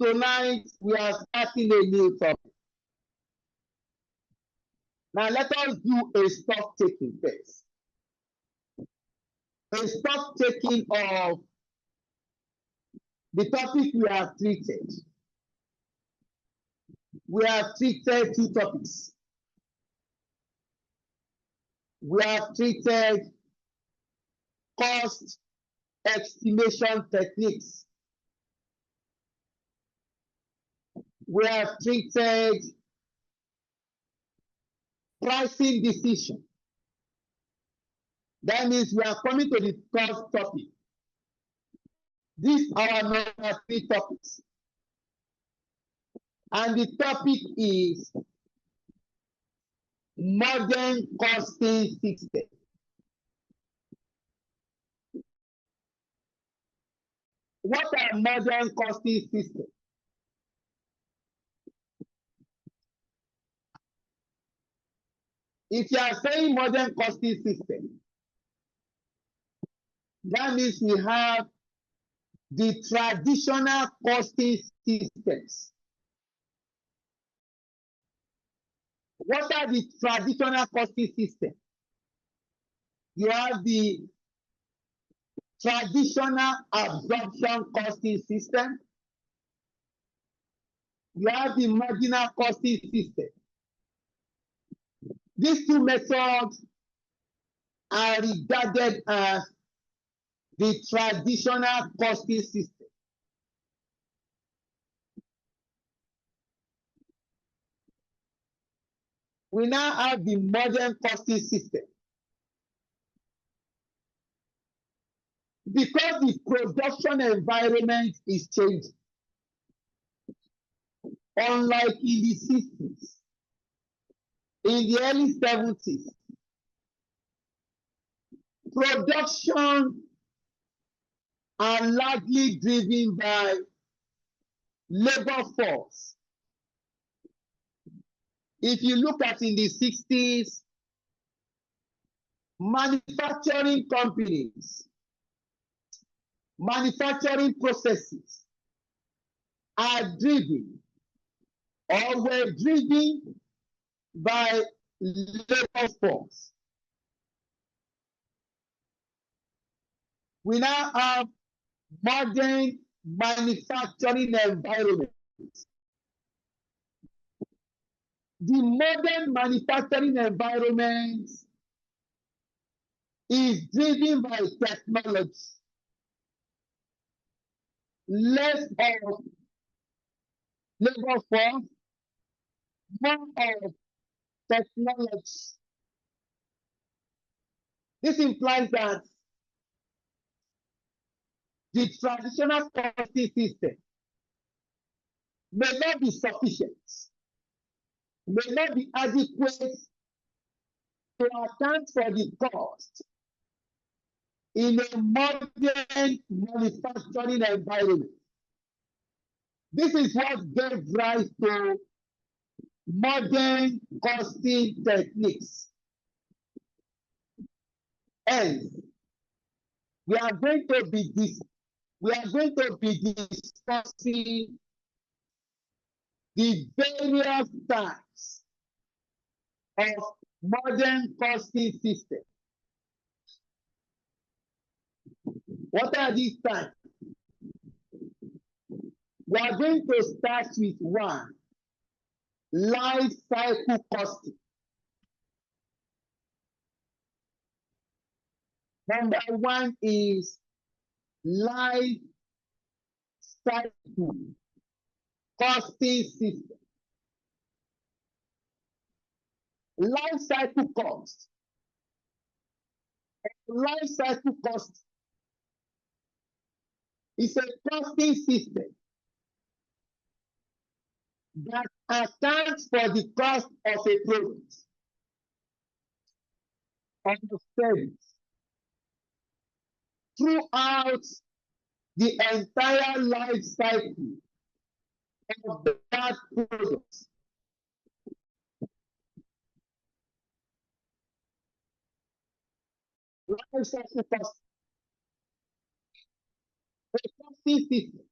Tonight we are starting a new topic. Now let us do a stock taking first. A stock taking of the topic we have treated. We have treated two topics. We have treated cost estimation techniques. We have treated pricing decision. That means we are coming to the third topic. These are our number 3 topics. And the topic is modern costing system. What are modern costing systems? If you are saying modern costing system, that means we have the traditional costing systems. What are the traditional costing systems? You have the traditional absorption costing system. You have the marginal costing system. These two methods are regarded as the traditional costing system. We now have the modern costing system. Because the production environment is changing. Unlike in the 60s, in the early 70s, production are largely driven by labor force. If you look at in the 60s, manufacturing companies, manufacturing processes are driven or were driven by labor force. We now have modern manufacturing environment. The modern manufacturing environment is driven by technology. Less of labor force, more of technology. This implies that the traditional costing system may not be sufficient, may not be adequate to account for the cost in a modern manufacturing environment. This is what gave rise to modern costing techniques. Hence, we are going to be discussing the various types of modern costing systems. What are these types? We are going to start with one, life cycle costing. Number one is life cycle costing system. Life cycle cost. Life cycle cost is a costing system that accounts for the cost of a product, of a service, throughout the entire life cycle of that product. Life cycle cost. A costing system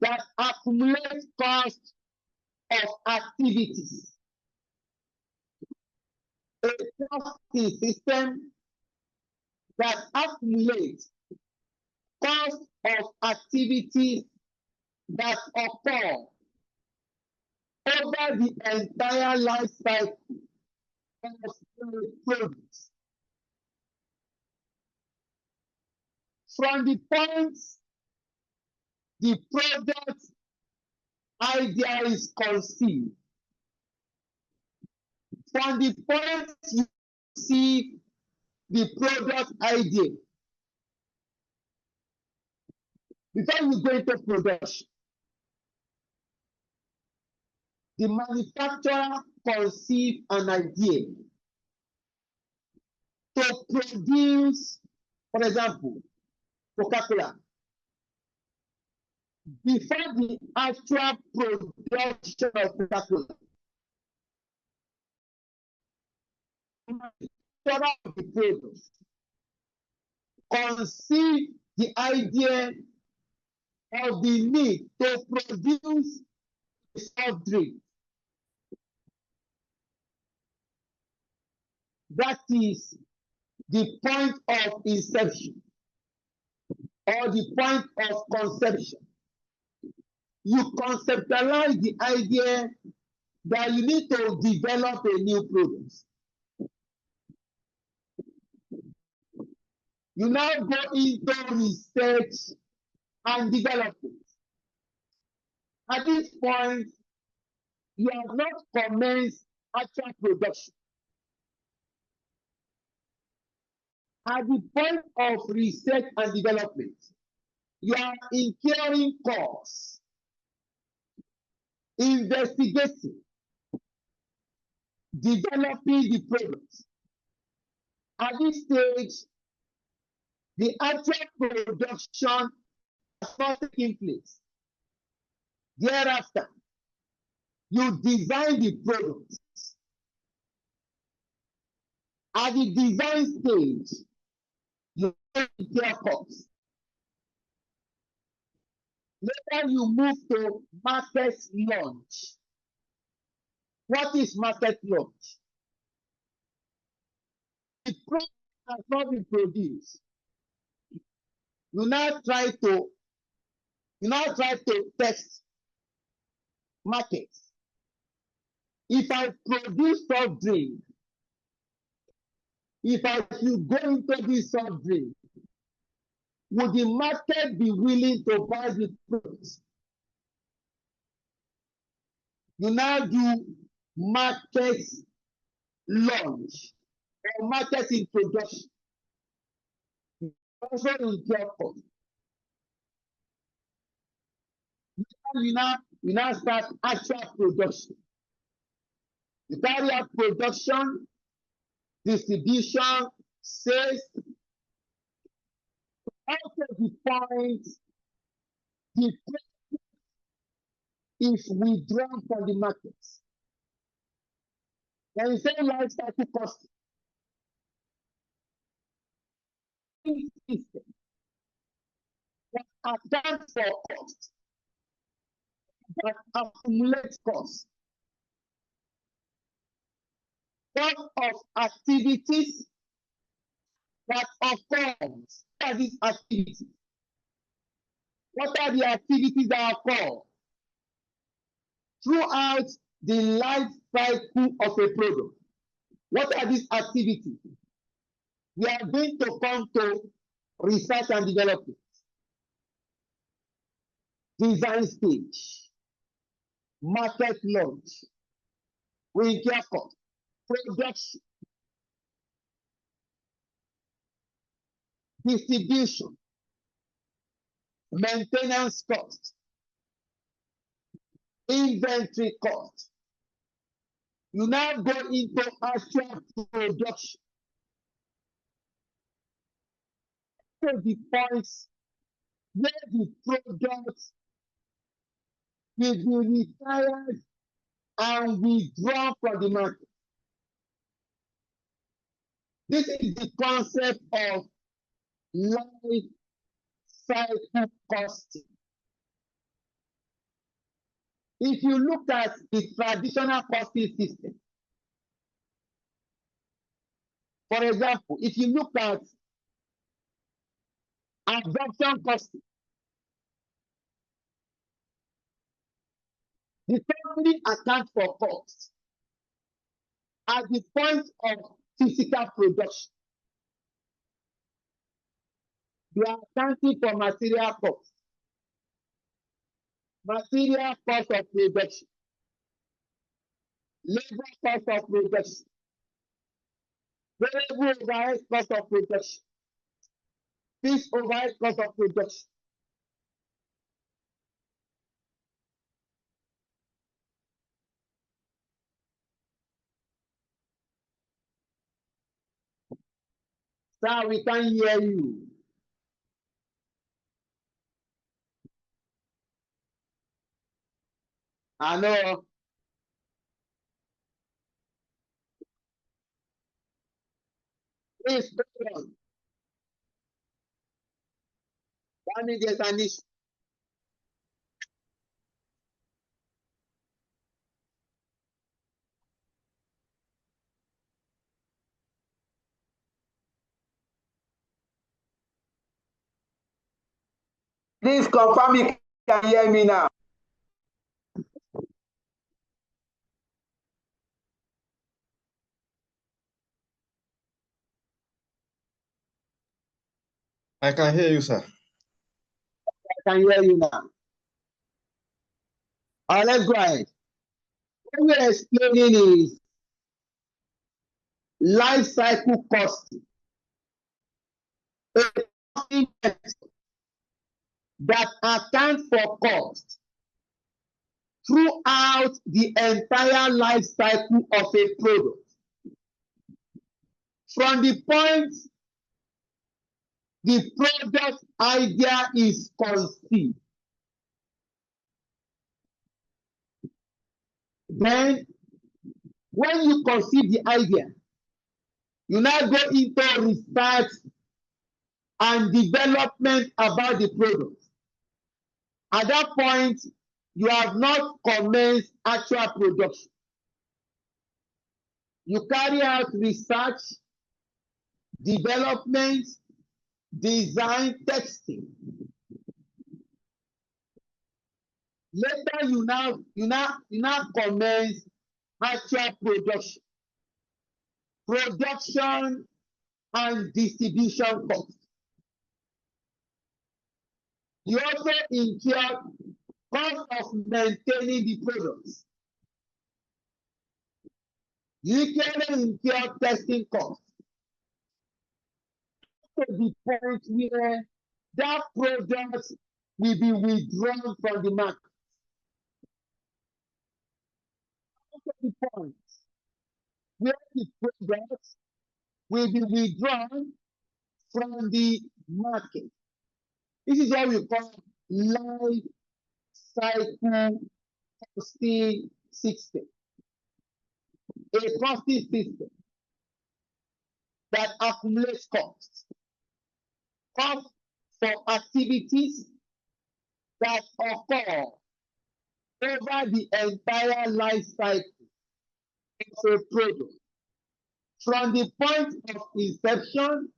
that accumulate cost of activities. A costing system that accumulates cost of activities that occur over the entire life cycle of the product. From the point the product idea is conceived, from the point you see the product idea, before you go into production, the manufacturer conceives an idea to produce, for example, Coca-Cola. Before the actual production of Coca-Cola, the manufacturer of the product conceive the idea of the need to produce a soft drink. That is the point of inception or the point of conception. You conceptualize the idea that you need to develop a new product. You now go into research and development. At this point, you have not commenced actual production. At the point of research and development, you are incurring costs, investigating, developing the product. At this stage, the actual production has not taken place. Thereafter, you design the product. At the design stage, you incur costs. Later, you move to market launch. What is market launch? The product has not been produced. You now try to test markets. If I produce soft drink, if I should go into this soft drink, would the market be willing to buy the product? You now do market launch or market introduction. Also in careful. You now start actual production. You carry out production, distribution, sales, after the point the product is withdrawn from the markets. There is a life cycle cost system that accounts for cost, that accumulates cost. Cost of activities that occurs. What are these activities? What are the activities that occur throughout the life cycle of a product? What are these activities? We are going to come to research and development, design stage, market launch, repair cost, production, distribution, maintenance cost, inventory cost. You now go into actual production. To the points where the product will be retired and withdrawn from the market. This is the concept of life cycle costing. If you look at the traditional costing system, for example, if you look at absorption costing, the company accounts for costs at the point of physical production. They are accounting for material costs of production, labor cost of production, variable overhead cost of production, fixed overhead cost of production. Sir, we can hear you. I know. Please, hold on. That means there's an issue. Please confirm you can hear me now. I can hear you, sir. I can hear you now. All right, let's go ahead. What we're explaining is life cycle costing. A costing that accounts for cost throughout the entire life cycle of a product. From the point the product idea is conceived, then when you conceive the idea, you now go into research and development about the product. At that point, you have not commenced actual production. You carry out research, development, design, testing. Later, you now commence actual production. Production and distribution costs. You also incur cost of maintaining the products. You can incur testing costs to the point where that product will be withdrawn from the market. To the point where the product will be withdrawn from the market. This is what we call life cycle costing system. A costing system that accumulates costs. Costs for activities that occur over the entire life cycle of a product. From the point of inception,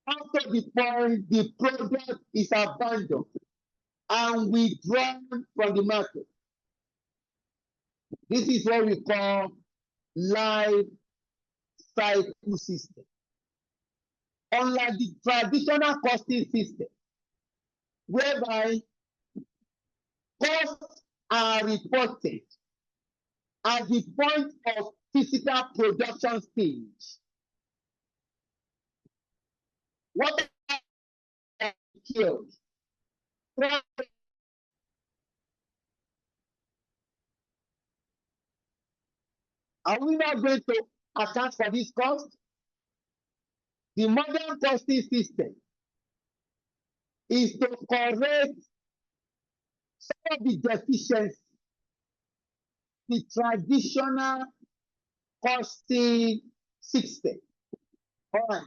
after the point the product is abandoned and withdrawn from the market. This is what we call life cycle system. Unlike the traditional costing system, whereby costs are reported at the point of physical production stage. What are killed? Are we not going to account for this cost? The modern costing system is to correct some of the deficiencies the traditional costing system. All right.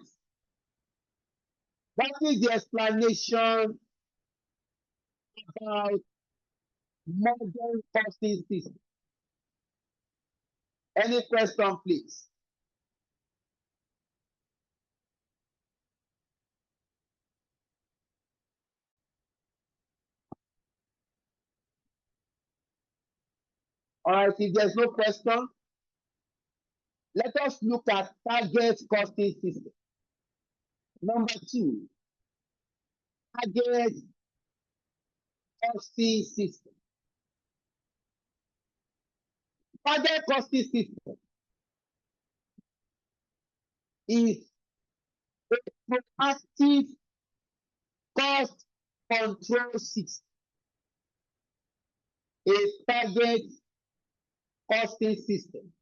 That is the explanation about modern costing system. Any question, please? All right, if there's no question, let us look at target costing system. Number 2, target costing system. Target costing system is a proactive cost control system. A target costing system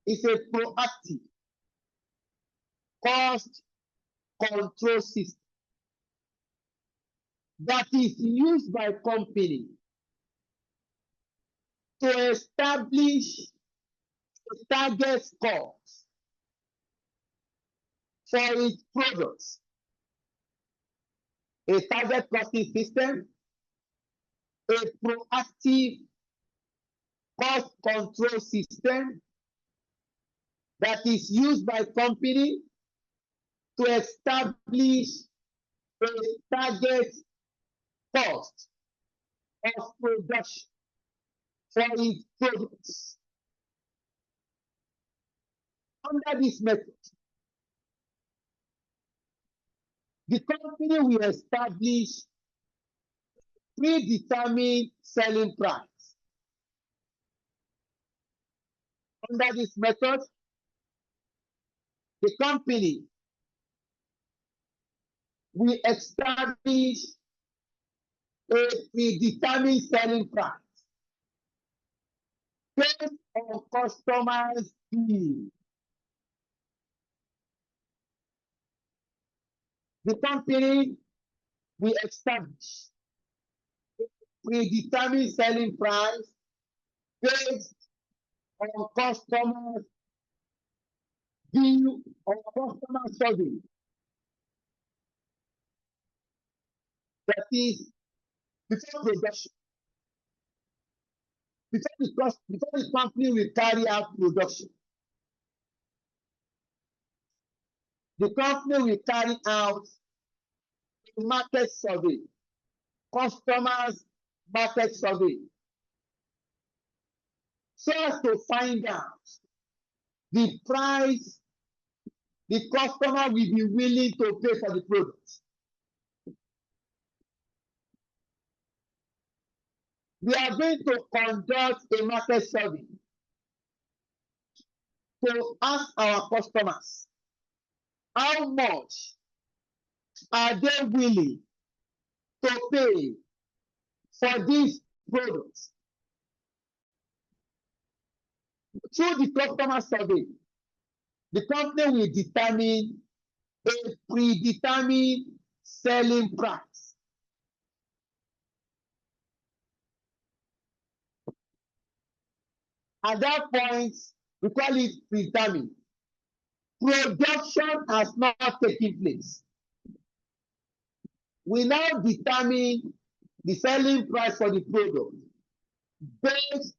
is a proactive cost control system that is used by companies to establish a target cost for its products. A target costing system, a proactive cost control system that is used by company to establish a target cost of production for its products. Under this method, the company will establish predetermined selling price. Under this method, the company will establish a predetermined selling price based on customers' needs. The company will establish a predetermined selling price based on customers' view or customer survey. That is, before production, before the company will carry out production, the company will carry out a market survey, customers' market survey, so as to find out the price the customer will be willing to pay for the product. We are going to conduct a market survey to ask our customers how much are they willing to pay for these products. Through the customer survey, the company will determine a predetermined selling price. At that point, we call it predetermined. Production has not taken place. We now determine the selling price for the product based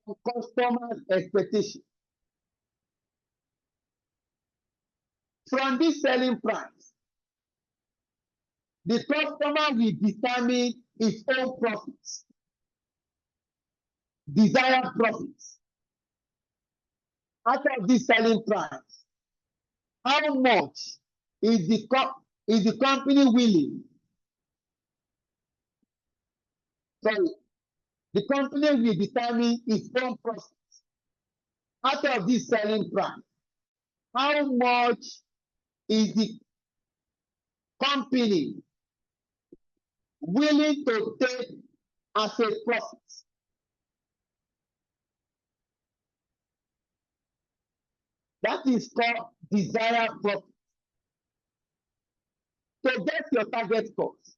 on customers' expectation. From this selling price, the customer will determine its own profits, desired profits. Out of this selling price, how much is the company willing? Sorry, the company will determine its own profits. Out of this selling price, how much is the company willing to take as a profit? That is called desired profit. To get your target cost,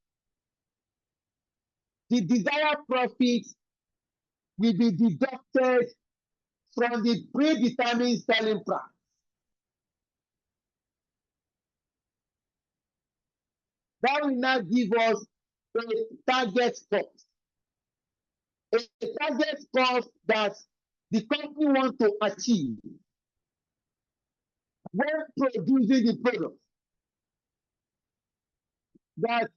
the desired profit will be deducted from the predetermined selling price. That will now give us a target cost. a target cost that the company wants to achieve when producing the product, that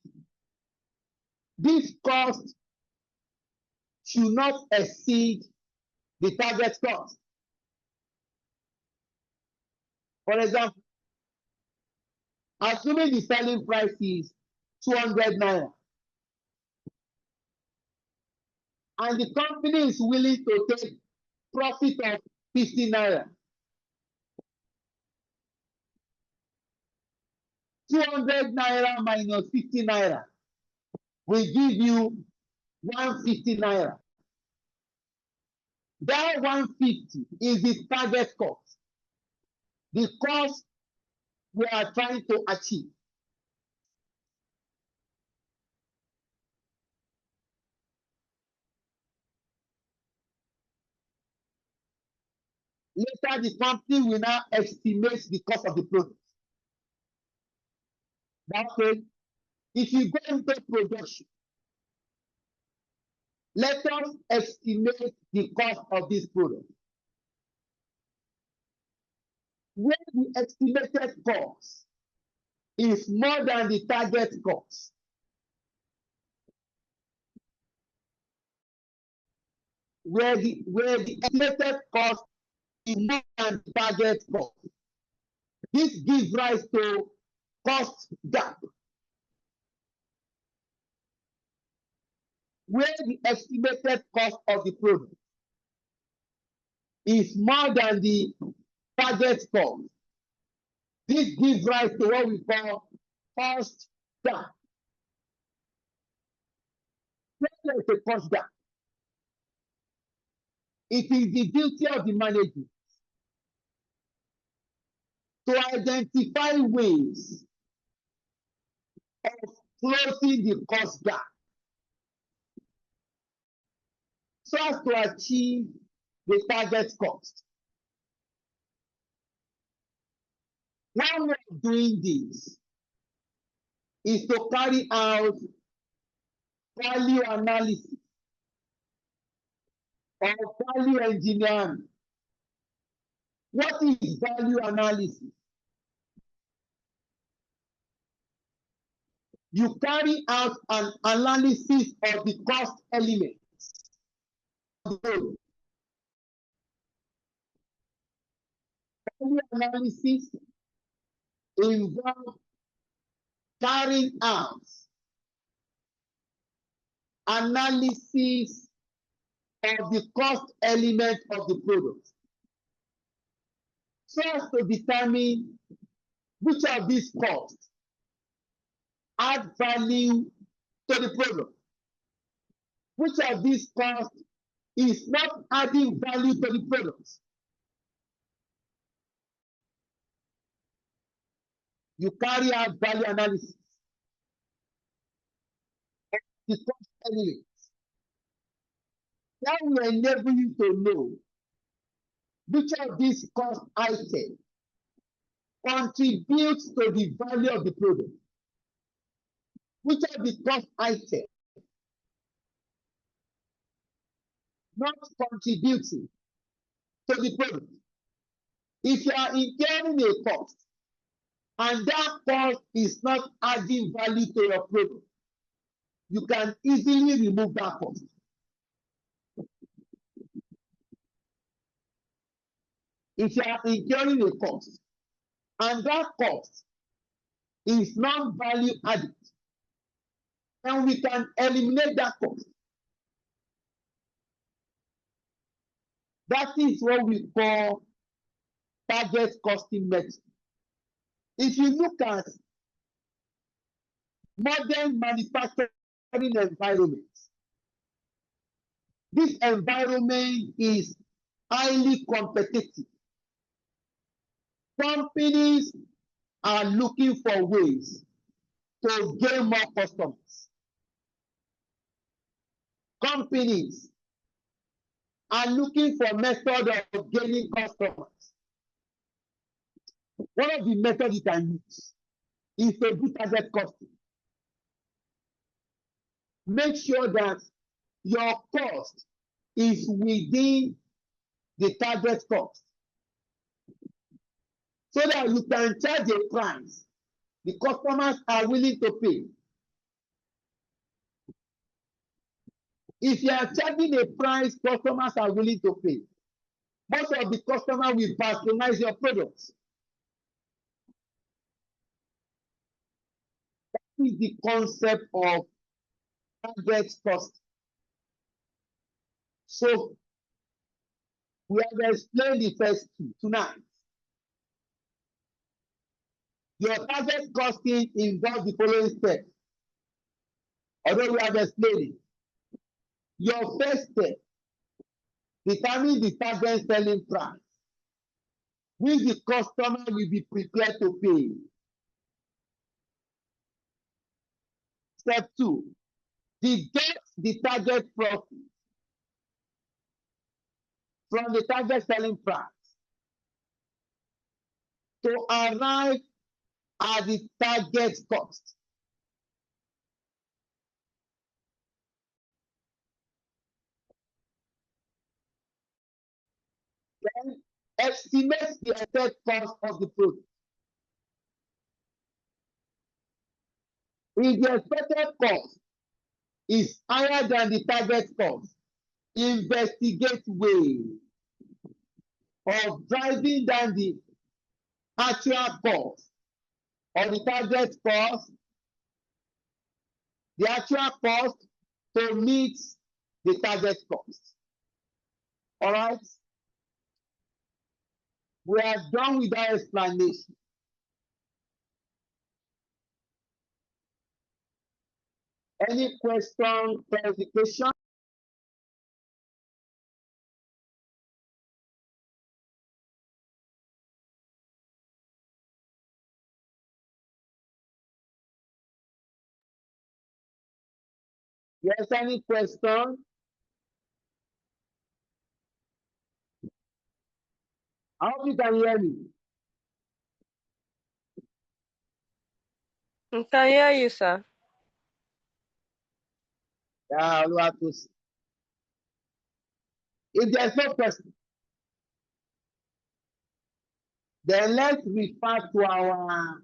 this cost should not exceed the target cost. For example, assuming the selling price is 200 naira, and the company is willing to take profit of 50 naira, 200 naira minus 50 naira will give you 150 naira. That 150 is the target cost, the cost we are trying to achieve. Later, the company will now estimate the cost of the product. That's it. If you go into production, let us estimate the cost of this product. When the estimated cost is more than the target cost, where the estimated cost is more than the target cost, this gives rise to cost gap. Where the estimated cost of the product is more than the target cost, this gives rise to what we call cost gap. When there is a cost gap, it is the duty of the management to identify ways of closing the cost gap so as to achieve the target cost. One way of doing this is to carry out value analysis or value engineering. What is value analysis? You carry out an analysis of the cost elements. Value analysis involves carrying out analysis of the cost element of the product so as to determine which of these costs add value to the product, which of these costs is not adding value to the product. You carry out value analysis of the cost elements. That will enable you to know which of these cost items contributes to the value of the product, which of the cost items not contributing to the product. If you are incurring a cost and that cost is not adding value to your product, you can easily remove that cost. If you are incurring a cost and that cost is not value added, then we can eliminate that cost. That is what we call target costing method. If you look at modern manufacturing environments, this environment is highly competitive. Companies are looking for ways to gain more customers. Companies are looking for methods of gaining customers. One of the methods you can use is to do target costing. Make sure that your cost is within the target cost, so that you can charge a price the customers are willing to pay. If you are charging a price customers are willing to pay, most of the customers will patronize your products. That is the concept of target cost. So we have explained the first two tonight. Your target costing involves the following steps. Although we have explained it. Your first step, determine the target selling price, which the customer will be prepared to pay. Step 2, deduct the target profit from the target selling price to arrive at the target cost. Then estimate the expected cost of the product. If the expected cost is higher than the target cost, investigate ways of driving down the actual cost or the target cost, the actual cost to meet the target cost. All right? We are done with our explanation. Any question, clarification? Yes, any question? I hope you can hear me. I can hear you, sir. Yeah, if there's no question, then let's refer to our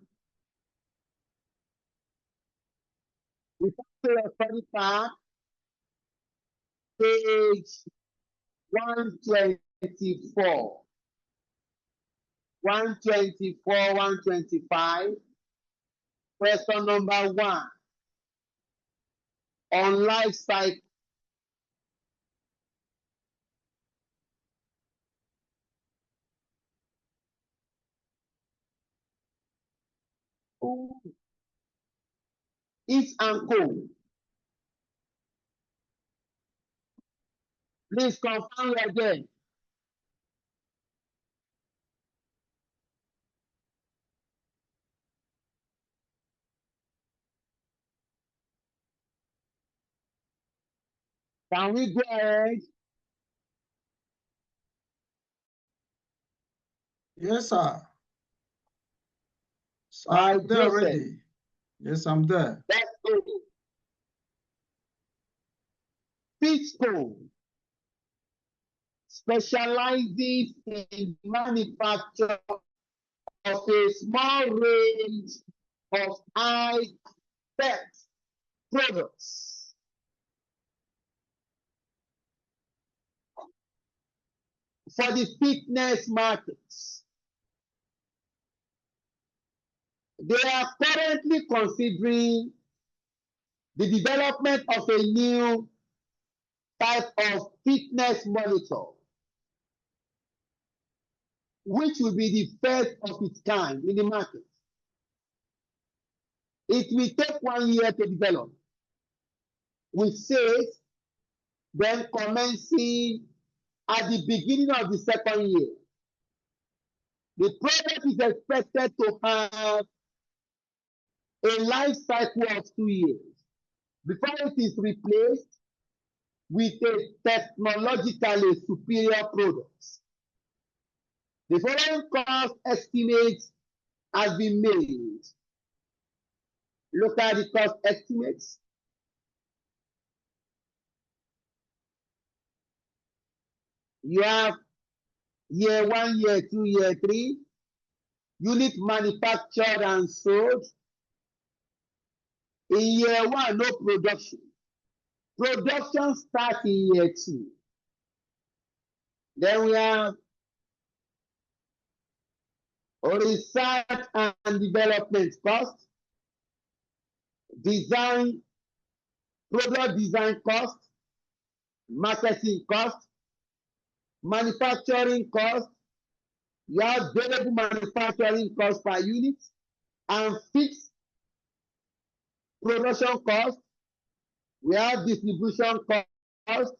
study part, page 124, 124, 125. Question number 1 on life cycle. Each and co. Please confirm again. Can we go ahead? Yes, sir. So All I'm right, there Joseph. already. Yes, I'm there. Let's go. Pisco specializes in manufacture of a small range of high-tech products. For the fitness markets, they are currently considering the development of a new type of fitness monitor, which will be the first of its kind in the market. It will take 1 year to develop, with sales then commencing at the beginning of the second year. The product is expected to have a life cycle of 2 years before it is replaced with a technologically superior product. The following cost estimates have been made. Look at the cost estimates. You have year 1, year 2, year 3. Unit manufactured and sold. In year 1, no production. Production starts in year 2. Then we have research and development cost, design, product design cost, marketing cost, manufacturing cost. You have variable manufacturing cost per unit and fixed production cost. We have distribution cost,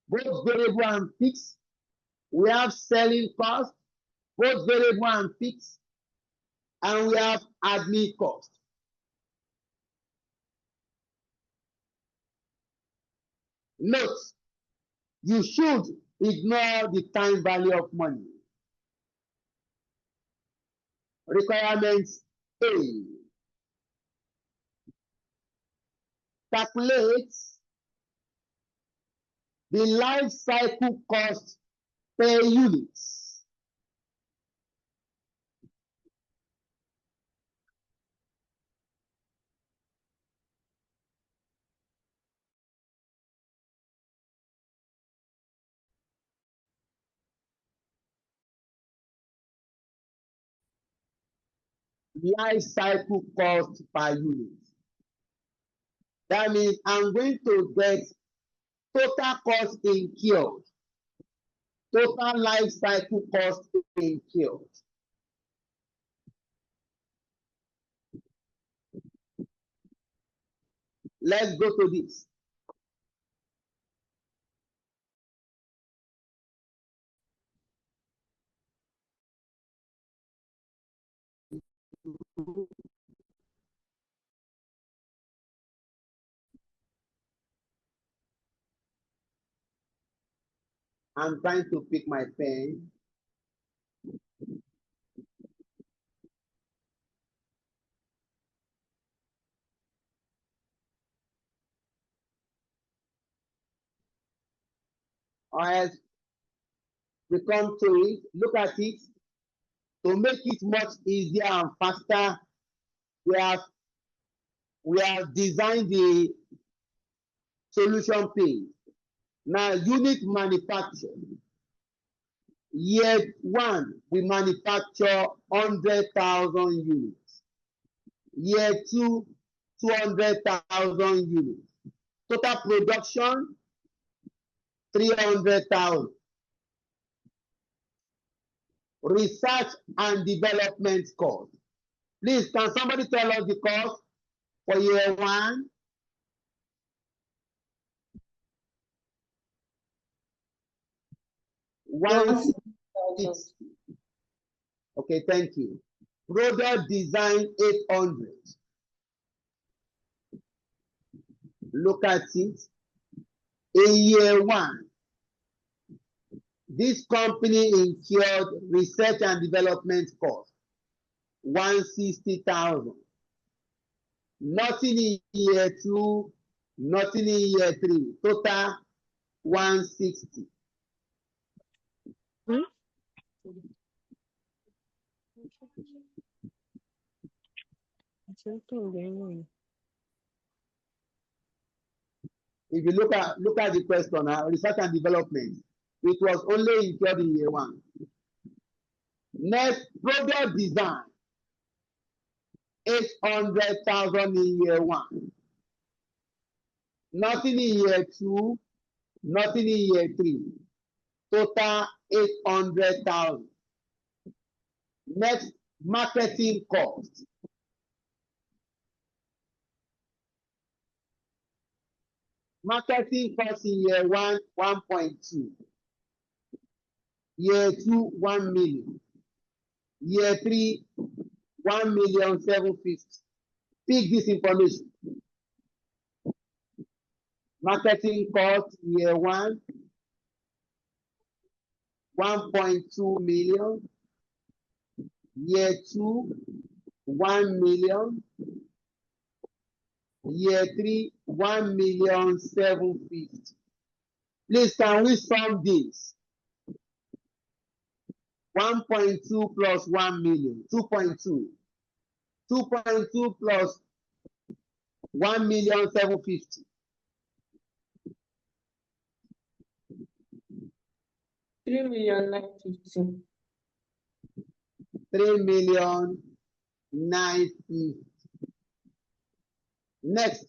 both variable and fixed. We have selling cost, both variable and fixed. And we have admin cost. Note, you should ignore the time value of money. Requirements A. Calculate the life cycle cost per unit. Life cycle cost per unit. That means I'm going to get total cost incurred, total life cycle cost incurred. Let's go to this. I'm trying to pick my pen. Or else we come to it, look at it. To make it much easier and faster, we have designed the solution page. Now, unit manufacture. Year 1, we manufacture 100,000 units. Year 2, 200,000 units. Total production, 300,000. Research and development cost. Please, can somebody tell us the cost for year 1? Okay, thank you. Product design 800. Look at it. In year 1, this company incurred research and development cost 160,000. Nothing in year 2, nothing in year 3. Total 160. If you look at the question, research and development, it was only incurred in year 1. Next, product design, 800,000 in year 1. Nothing in year 2, nothing in year 3. Total 800,000. Next, marketing cost. Marketing cost in year 1, 1.2. Year 2, 1 million. Year 3, 1,750,000. Pick this information. Marketing cost year 1, 1.2 million. Year 2, 1 million. Year 3, 1,750,000. Please, can we sum this? 1.2 plus 1 million, 2.2. 2.2 plus 1,750,000. 3,950,000. 3,950,000. Next,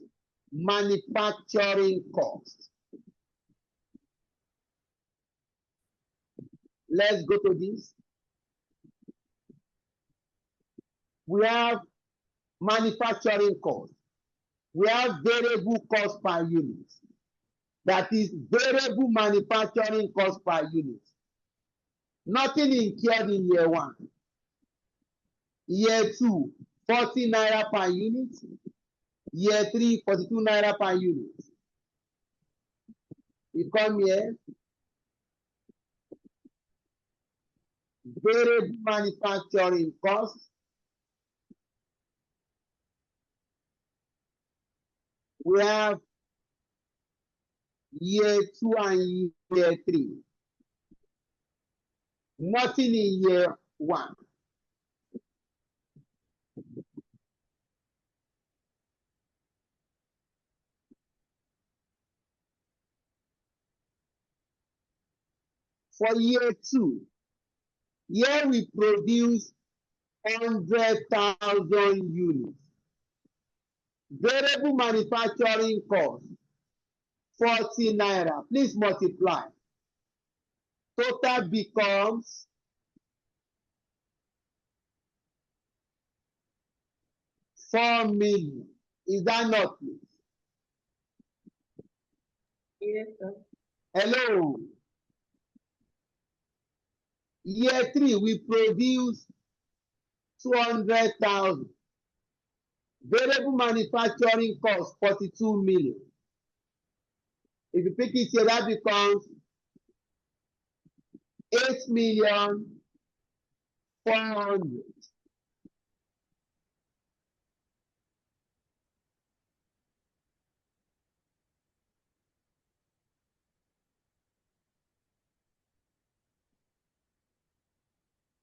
manufacturing cost. Let's go to this. We have manufacturing cost. We have variable cost per unit. That is variable manufacturing cost per unit. Nothing incurred in year 1. Year 2, 40 naira per unit. Year 3, 42 naira per unit. You come here. Variable manufacturing cost. We have year 2 and year 3. Nothing in year 1. For year 2, here we produce 100,000 units. Variable manufacturing cost 40 naira. Please multiply. Total becomes 4 million. Is that not, please? Yes, sir. Hello. Year 3, we produce 200,000. Variable manufacturing cost 42 million. If you pick it here, that becomes 8,400,000.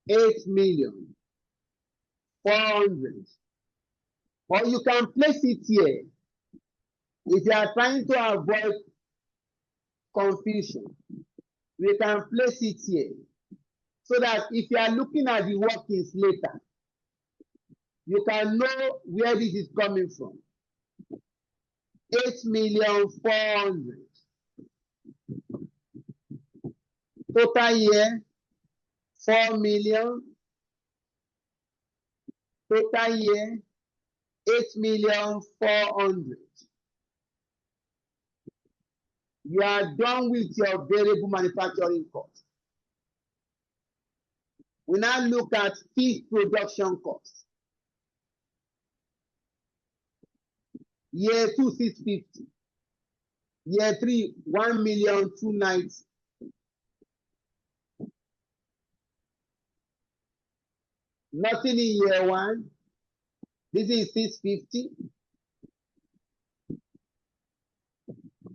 $8,400,000. Or you can place it here if you are trying to avoid confusion. We can place it here so that if you are looking at the workings later, you can know where this is coming from. 8,400,000. Total year 4 million. Total year 8,400,000. You are done with your variable manufacturing cost. We now look at fixed production cost. Year 2, 650. Year 3, 1,290,000. Nothing in year 1. This is 650.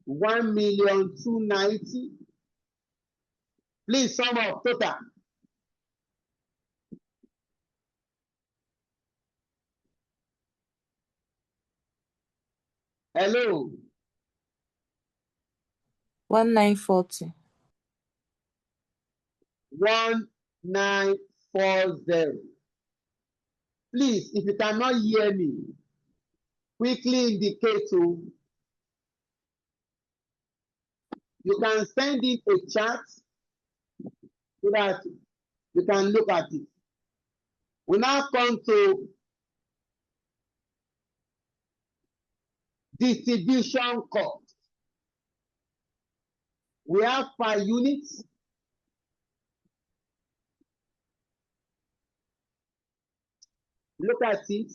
1,290,000. Please sum up total. Hello. 1,940. 1,940. Please, if you cannot hear me, quickly indicate to. You can send it a chat so that you can look at it. We now come to distribution cost. We have per unit. Look at it.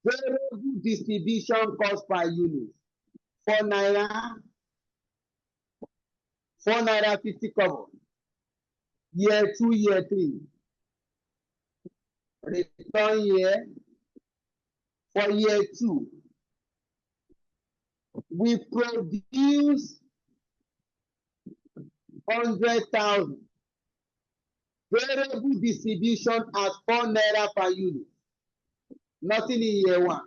Variable distribution cost per unit. 4 naira. 4 naira 50 kobo. Year 2, year 3. Return year. For year 2. We produce 100,000. Variable distribution at 4 naira per unit. Nothing in year one.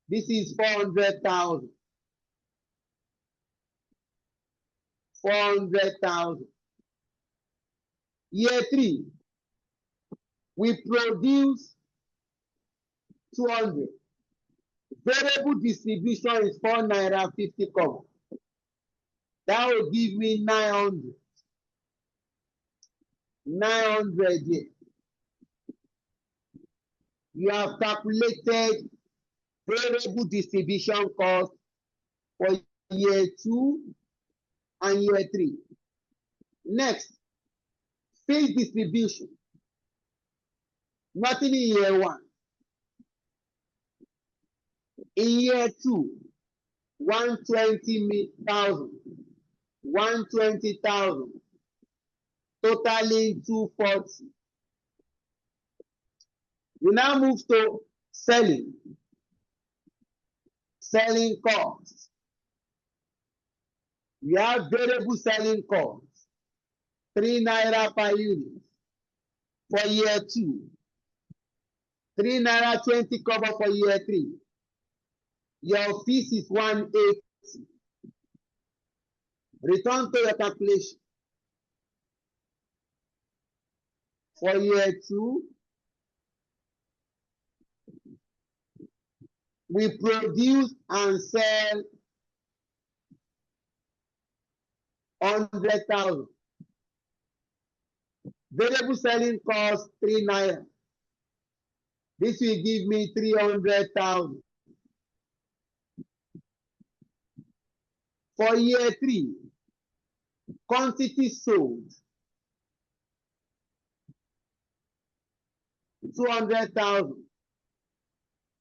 This is 400,000. 400,000. Year three, we produce 200. Variable distribution is 4 naira 50 kobo. That will give me 900. 900 here. You have calculated variable distribution cost for year 2 and year 3. Next, fixed distribution. Nothing in year 1. In year 2, 120,000. 120,000. Totaling 240. We now move to selling. Selling costs. We have variable selling costs. 3 naira per unit for year 2. 3 naira 20 kobo for year 3. Your fees is 180. Return to your calculation. For year 2, we produce and sell 100,000. Variable selling cost 3 naira. This will give me 300,000. For year 3, quantity sold 200,000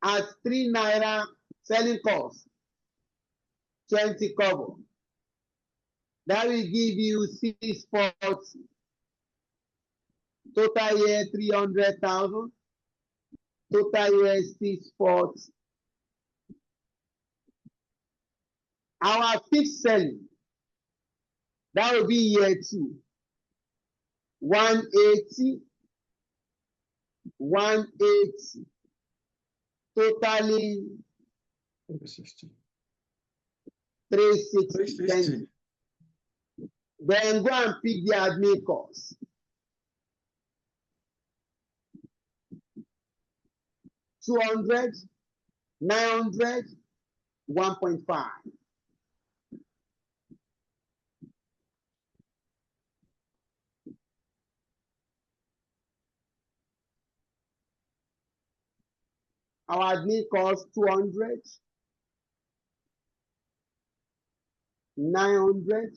at 3 naira selling cost 20 kobo. That will give you 640. Total year 300,000. Total year 640. Our fixed selling, that will be year 2. 180. 180. Totaling 360. 360. Then go and pick the admin cost. 200, 900, 1.5. Our admin cost 200, 900,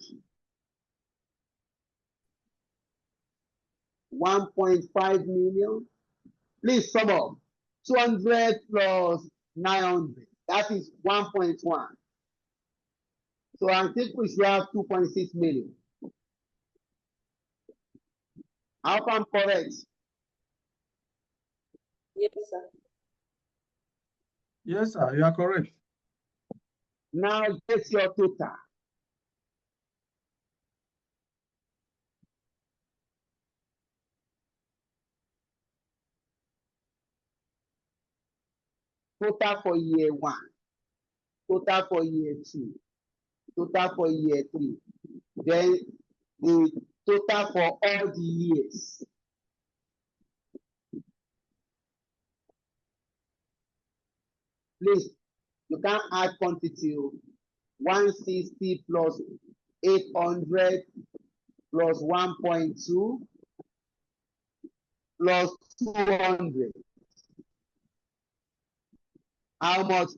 1.5 million. Please sum up. 200 plus 900. That is 1.1. So I think we should have 2.6 million. How come correct? Yes, sir. Yes, sir, you are correct. Now get your total. Total for year 1. Total for year 2. Total for year 3. Then the total for all the years. Please, you can add quantity. 160 plus 800 plus 1.2 plus 200. How much?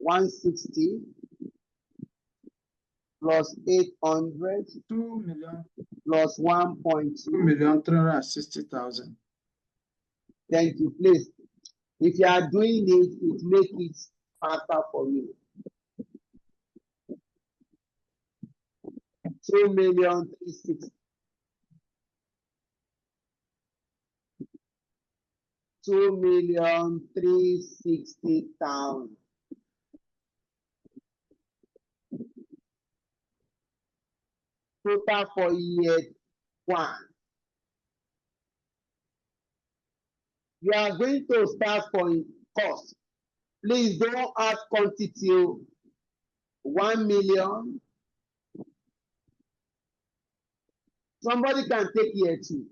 160 plus 800 2 million. plus 1.2. 2,360,000. Thank you. Please, if you are doing it make it faster for you. 2,360,000. 2,360,000. Total for year 1. You are going to start from cost. Please don't add quantity. 1 million. Somebody can take year 2.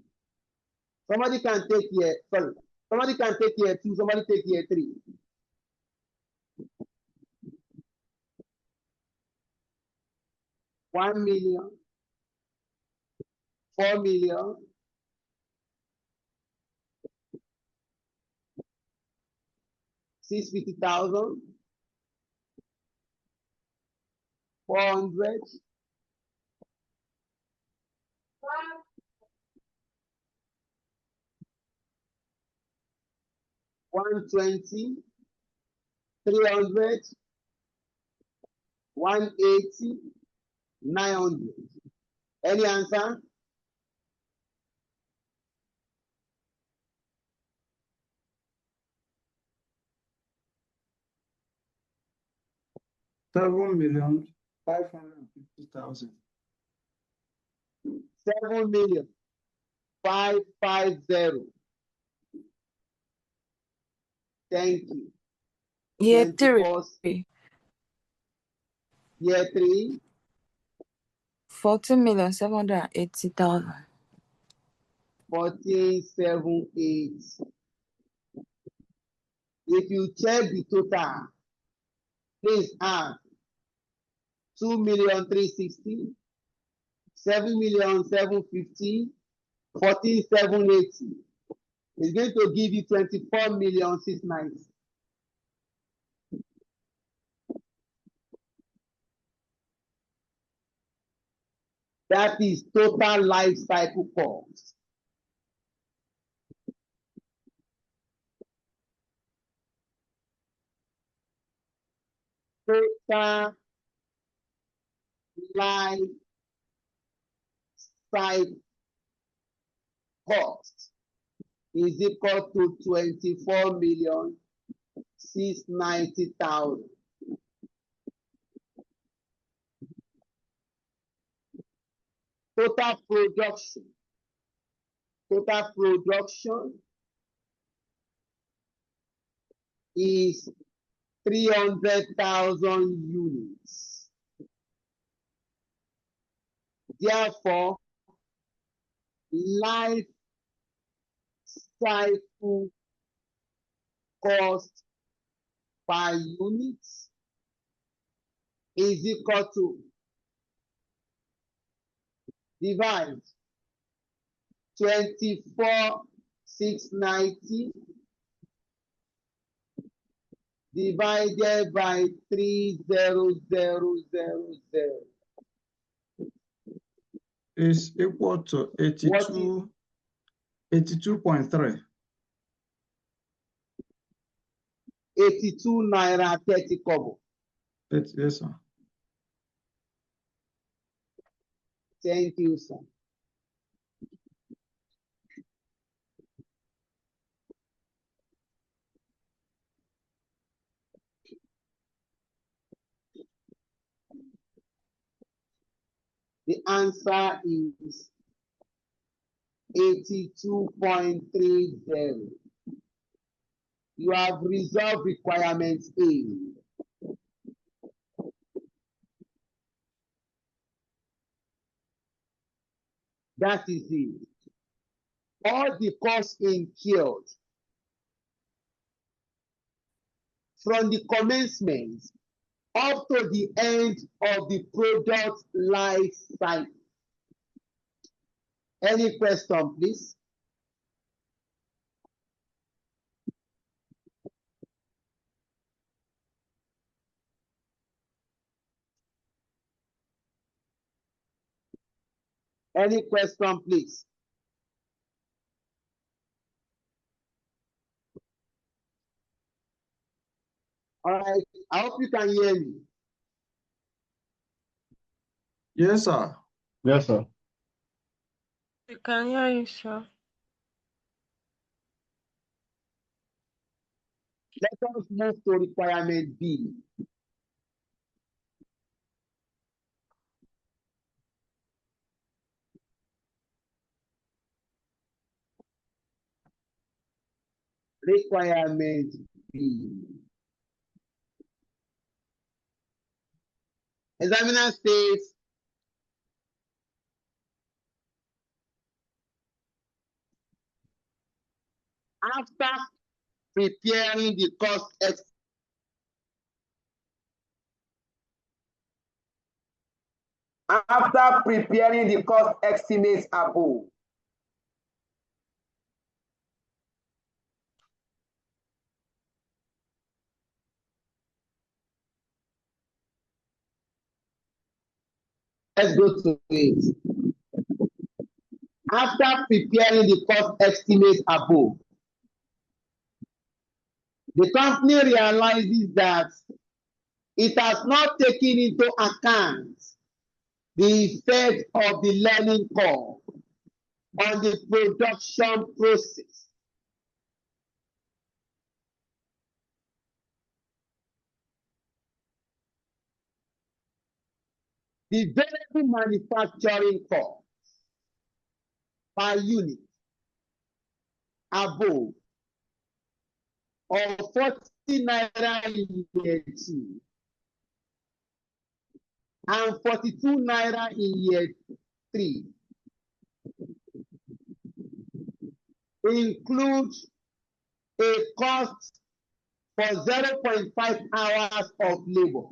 Somebody can take year, sorry. Somebody can take year 2. Somebody take year 3. $1 million. 4 million. 650,000. 400. 120. 300. 180. 900. Any answer? $7,550,000. 7,550,000. Thank you. Year 21st. 3. Year 3. 14,780,000. 14,780. If you check the total, please add 2,360,000, 7,750,000, 14,780. It's going to give you 24,690,000. That is total life cycle cost. Total life cycle cost is equal to 24,690,000. Total production is 300,000 units. Therefore, life cycle cost per unit is equal to divide 24,690 divided by 3,000 is equal to 82.3. 82 naira 30 kobo. Yes, sir. Thank you, sir. The answer is 82.30. You have resolved requirement A. That is it. All the costs incurred from the commencement up to the end of the product life cycle. Any question, please? Any question, please? All right, I hope you can hear me. Yes, sir. Yes, sir. We can hear you, sir. Let us move to requirement B. Requirement B. Examiner says, after preparing the cost estimates above, let's go to it. After preparing the cost estimates above, the company realizes that it has not taken into account the effect of the learning curve on the production process. The variable manufacturing cost per unit above of 40 naira in year 2 and 42 naira in year 3 includes a cost for 0.5 hours of labor.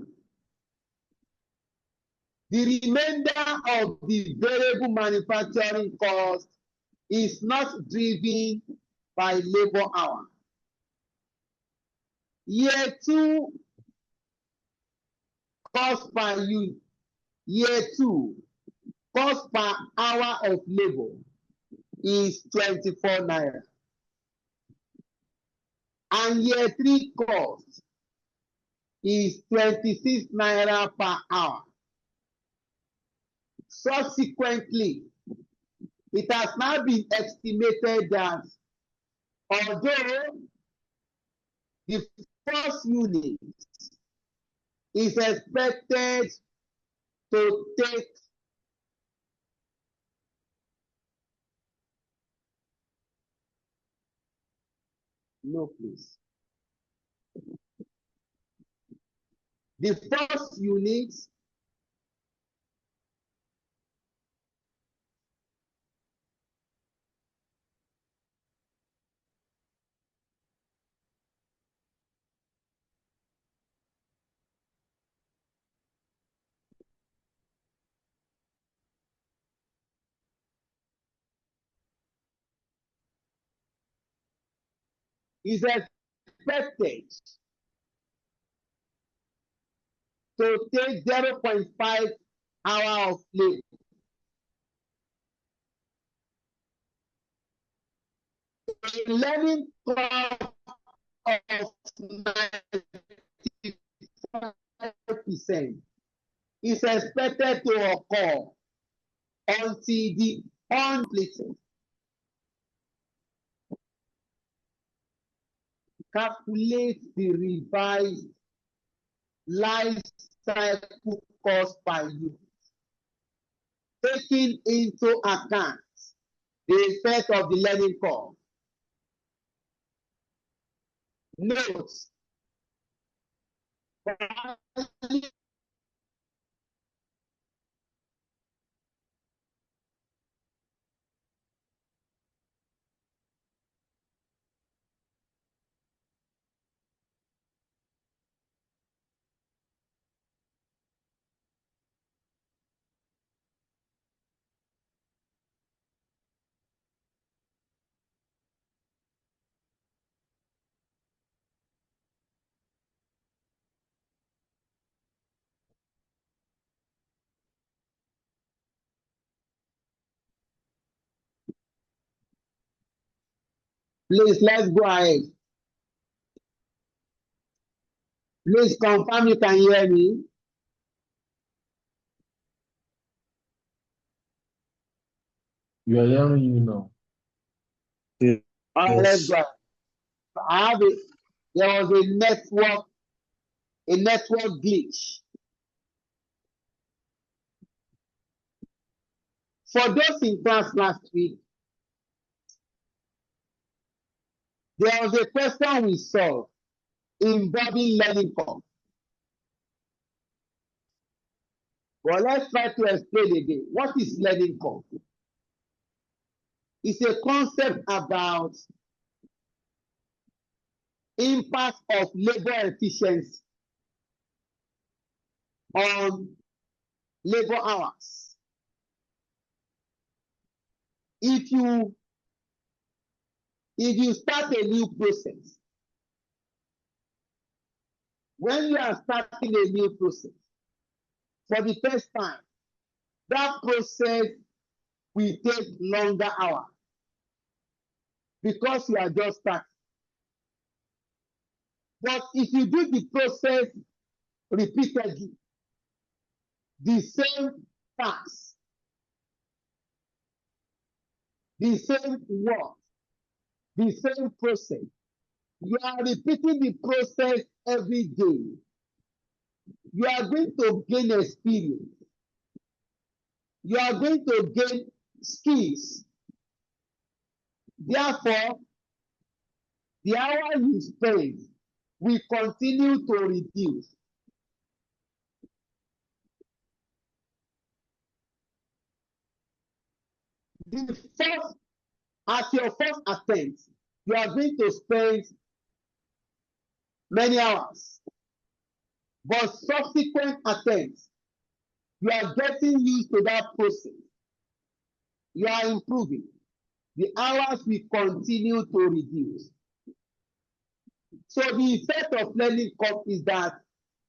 The remainder of the variable manufacturing cost is not driven by labor hour. Year 2 cost per unit, year 2 cost per hour of labor is 24 naira. And year 3 cost is 26 naira per hour. Subsequently, it has now been estimated that although the first unit is expected to take no place. The first unit is expected to take 0.5 hour of labor. A learning curve of 95% is expected to occur until the unplated. Calculate the revised life cycle cost per unit, taking into account the effect of the learning curve. Note, please, let's go ahead. Please confirm you can hear me. We are hearing you now. All right, let's Yes. go. I have it. There was a network glitch. For those in class last week, there was a question we solved involving learning curve. Well, let's try to explain again. What is learning curve? It's a concept about impact of labor efficiency on labor hours. If you start a new process, when you are starting a new process for the first time, that process will take longer hours because you are just starting. But if you do the process repeatedly, the same task, the same work, the same process, you are repeating the process every day, you are going to gain experience. You are going to gain skills. Therefore, the hour you spend will continue to reduce. At your first attempt, you are going to spend many hours. But subsequent attempts, you are getting used to that process. You are improving. The hours will continue to reduce. So the effect of learning curve is that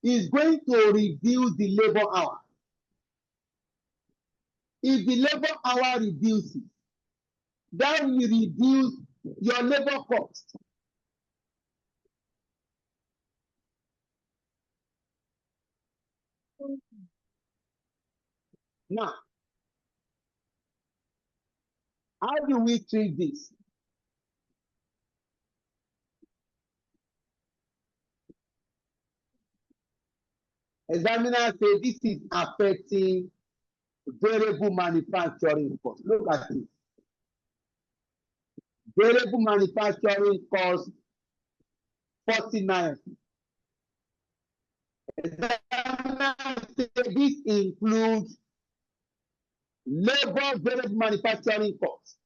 it's going to reduce the labor hour. If the labor hour reduces, that will reduce your labor cost. Now, how do we treat this? Examiners say this is affecting variable manufacturing cost. Look at it. Variable manufacturing cost 49. Examiners say this includes labor variable manufacturing cost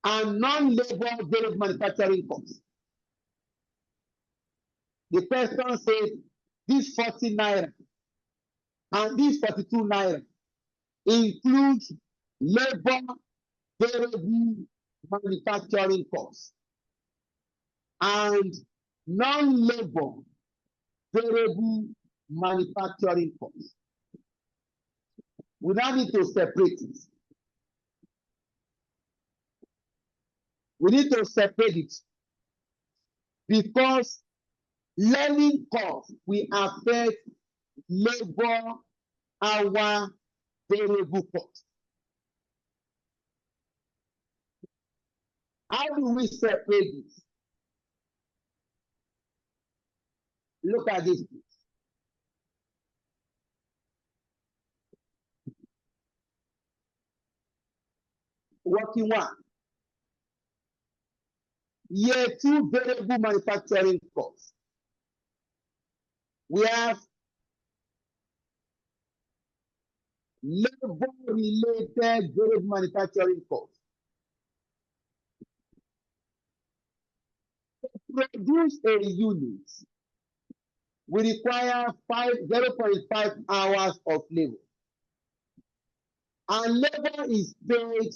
and non-labor variable manufacturing cost. The person says this 49 and this 42 naira includes labor variable manufacturing costs and non-labor variable manufacturing costs. We now need to separate it. We need to separate it because learning costs will affect labor hour variable cost. How do we separate this? Look at this. Working one. Year 2 variable manufacturing costs. We have labor-related variable manufacturing costs. To produce a unit, we require 0.5 hours of labor. And labor is paid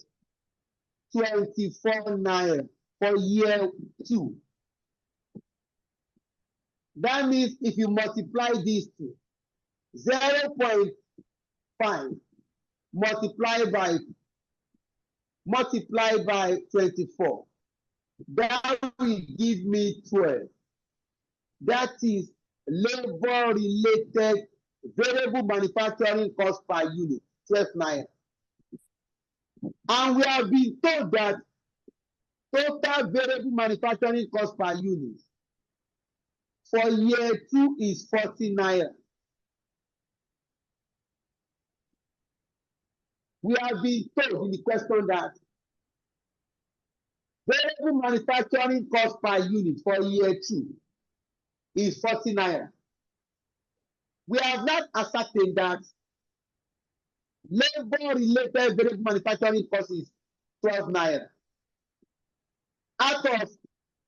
24 naira for year 2. That means if you multiply these two, 0.5 multiplied by 24, that will give me 12. That is labor-related variable manufacturing cost per unit, 12 naira. And we have been told that total variable manufacturing cost per unit for year 2 is 40 naira. We have been told in the question that variable manufacturing cost per unit for year 2 is 40 naira. We have not ascertained that labor-related variable manufacturing cost is 12 naira. Out of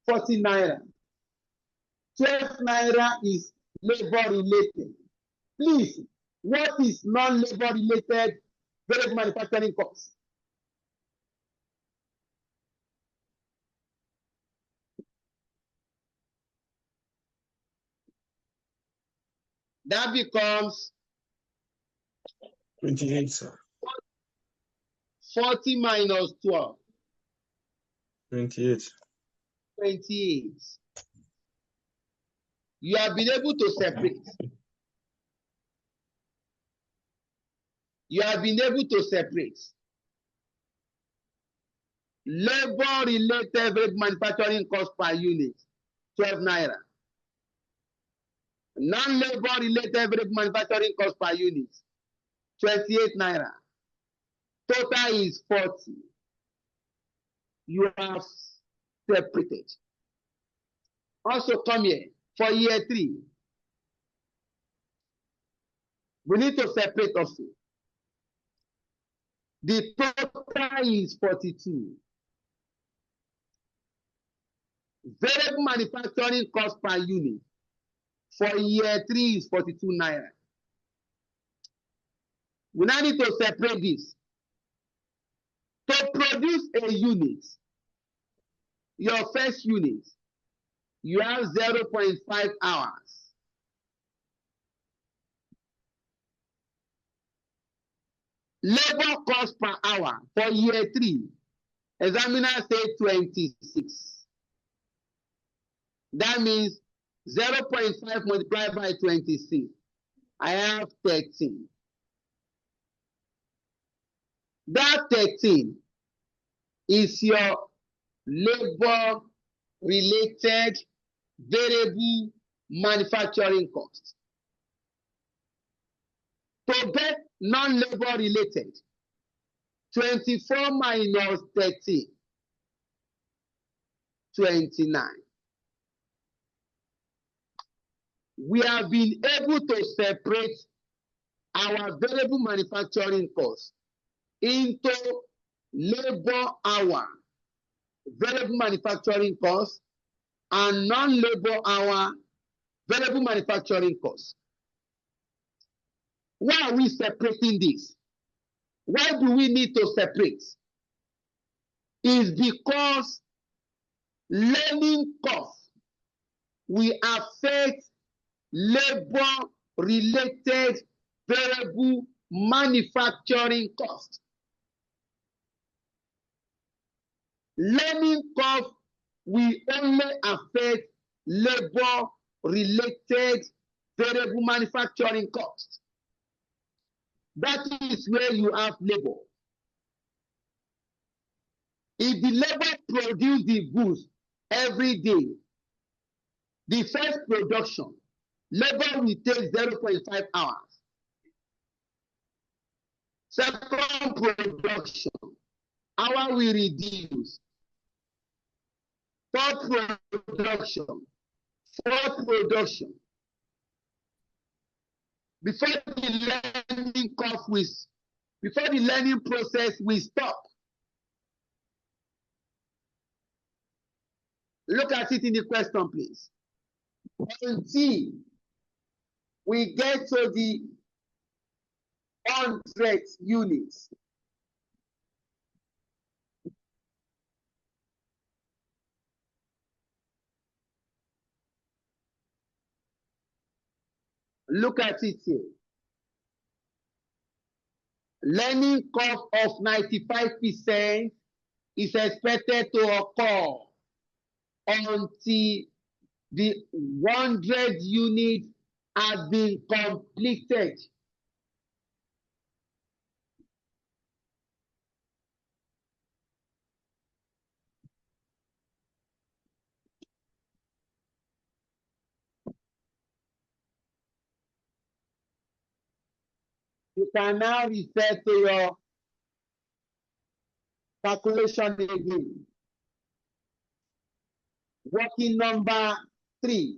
40 naira, 12 naira is labor-related. Please, what is non-labor-related variable manufacturing cost? That becomes 28, sir. 40 minus 12, 28. 28. You have been able to separate. You have been able to separate labor-related variable manufacturing cost per unit, 12 naira. Non-labor-related variable manufacturing cost per unit, 28 naira. Total is 40. You have separated. Also come here for year 3. We need to separate also. The total is 42. Variable manufacturing cost per unit for year 3 is 42 naira. We now need to separate this. To produce a unit, your first unit, you have 0.5 hours. Labor cost per hour for year 3, examiner say 26. That means 0.5 multiplied by 26. I have 13. That 13 is your labor-related variable manufacturing cost. To get non-labor related, 24 minus 13, 29. We have been able to separate our variable manufacturing cost into labor hour variable manufacturing cost and non-labor hour variable manufacturing cost. Why are we separating this? Why do we need to separate? It's because learning costs will affect labor-related variable manufacturing cost. Learning cost will only affect labor-related variable manufacturing cost. That is where you have labor. If the labor produce the goods every day, the first production, labor will take 0.5 hours. Second production, hour will reduce. Third production, fourth production. Before the learning process will stop. Look at it in the question, please. Until we get to the 100 units. Look at it here. Learning cost of 95% is expected to occur until the 100 units have been completed. You can now refer to your calculation again. Working number 3.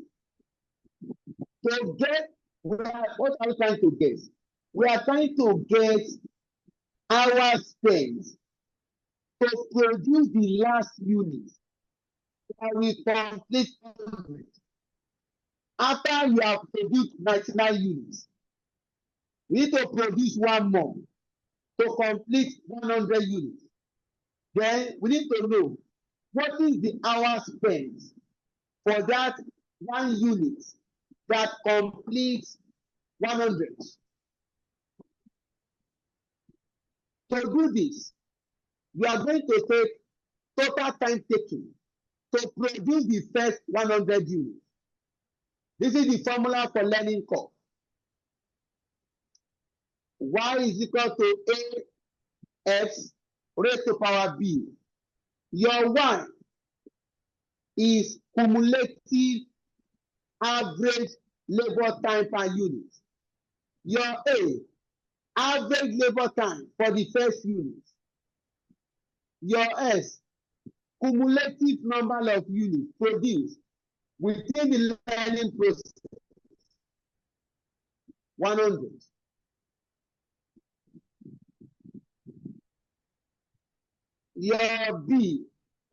To get, what are we trying to guess? We are trying to get hours spent to produce the last unit that will complete 100. After you have produced 99 units, we need to produce one more to complete 100 units. Then we need to know what is the hours spent for that 1 unit that completes 100. To do this, you are going to take total time taken to produce the first 100 units. This is the formula for learning curve. Y is equal to AX raised to power B. Your Y is cumulative average labor time per unit. Your A, average labor time for the first unit. Your S, cumulative number of units produced within the learning process, 100. Your B,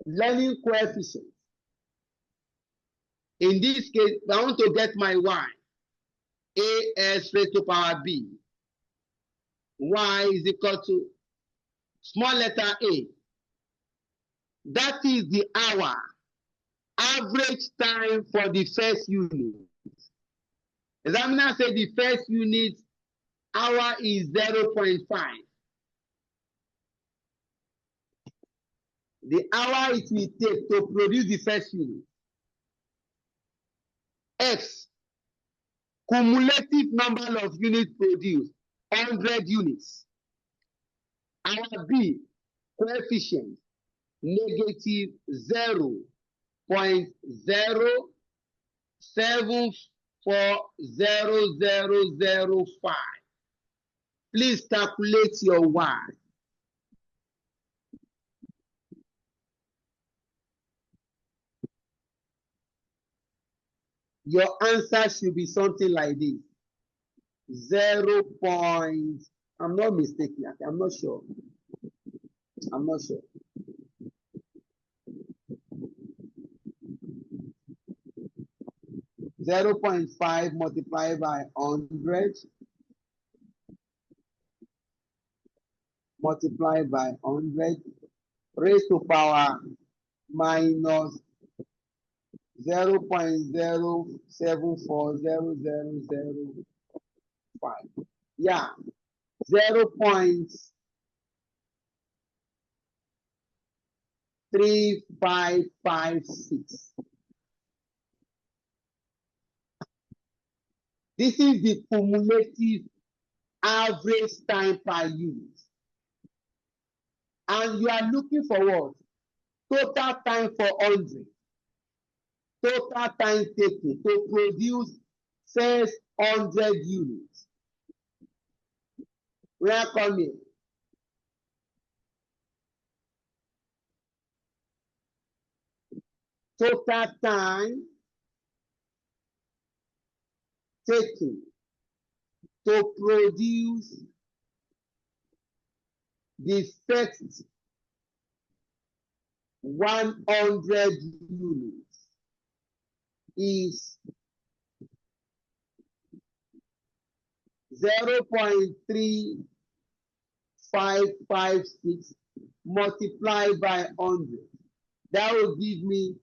learning coefficient. In this case, I want to get my Y. AS raised to power B. Y is equal to small letter A. That is the hour. Average time for the first unit. Examiner said the first unit hour is 0.5. The hour it will take to produce the first unit. X, cumulative number of units produced, 100 units. Our B, coefficient, negative 0.0740005. Please calculate your Y. Your answer should be something like this. 0. I'm not mistaken. I'm not sure. I'm not sure. Zero 0.5 multiplied by 100 multiplied by 100 raised to power minus 0.0740005. Yeah, 0.3556. This is the cumulative average time per unit. And you are looking for what? Total time for 100. Total time taken to produce first 100 units. Where come in? Total time taken to produce the first 100 units is 0.3556 multiplied by 100. That will give me